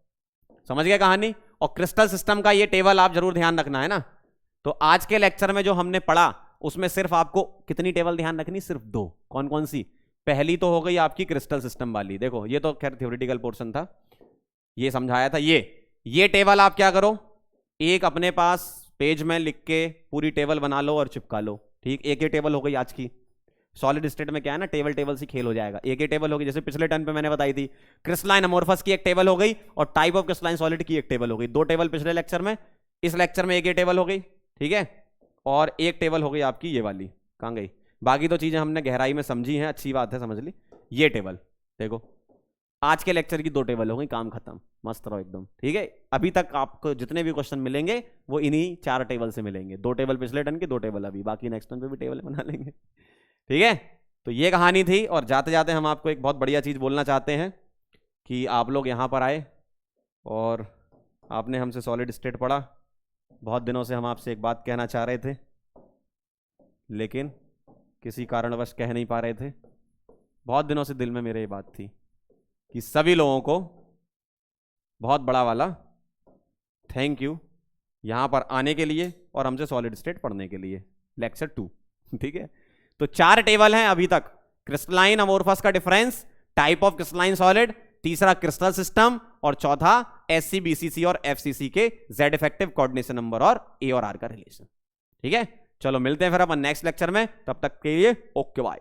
समझ गया कहानी। और क्रिस्टल सिस्टम का ये टेबल आप जरूर ध्यान रखना, है ना। तो आज के लेक्चर में जो हमने पढ़ा उसमें सिर्फ आपको कितनी टेबल ध्यान रखनी? सिर्फ 2। कौन कौन सी? पहली तो हो गई आपकी क्रिस्टल सिस्टम वाली, देखो ये तो खैर थ्योरेटिकल पोर्शन था, ये समझाया था। ये टेबल आप क्या करो, एक अपने पास पेज में लिख के पूरी टेबल बना लो और चिपका लो, ठीक। एक ही टेबल हो गई आज की। सॉलिड स्टेट में क्या है ना, टेबल से खेल हो जाएगा। एक ही टेबल होगी, जैसे पिछले टर्न पे मैंने बताई थी, क्रिस्टलाइन अमोर्फस की एक टेबल हो गई और टाइप ऑफ क्रिस्टलाइन सॉलिड की एक टेबल हो गई। 2 टेबल पिछले लेक्चर में, इस लेक्चर में एक ही टेबल हो गई, ठीक है। और एक टेबल हो गई आपकी ये वाली, कहां गई? बाकी तो चीजें हमने गहराई में समझी हैं, अच्छी बात है, समझ ली। ये टेबल देखो, आज के लेक्चर की 2 टेबल हो गई, काम खत्म, मस्त रहो एकदम, ठीक है। अभी तक आपको जितने भी क्वेश्चन मिलेंगे वो इन्हीं 4 टेबल से मिलेंगे। 2 टेबल पिछले टर्न के, 2 टेबल अभी, बाकी नेक्स्ट टर्न पे भी टेबल बना लेंगे, ठीक है। तो ये कहानी थी। और जाते जाते हम आपको एक बहुत बढ़िया चीज बोलना चाहते हैं कि आप लोग यहां पर आए और आपने हमसे सॉलिड स्टेट पढ़ा। बहुत दिनों से हम आपसे एक बात कहना चाह रहे थे, लेकिन किसी कारणवश कह नहीं पा रहे थे। बहुत दिनों से दिल में मेरे ये बात थी कि सभी लोगों को बहुत बड़ा वाला थैंक यू यहां पर आने के लिए और हमसे सॉलिड स्टेट पढ़ने के लिए, लेक्चर 2, ठीक है। तो 4 टेबल हैं अभी तक, क्रिस्टलाइन अमोर्फस का difference, type of crystalline solid, तीसरा क्रिस्टल सिस्टम, और चौथा SC BCC और FCC के Z इफेक्टिव कोऑर्डिनेशन नंबर और A और R का रिलेशन, ठीक है। चलो मिलते हैं फिर अपन नेक्स्ट लेक्चर में, तब तक के लिए ओके बाय।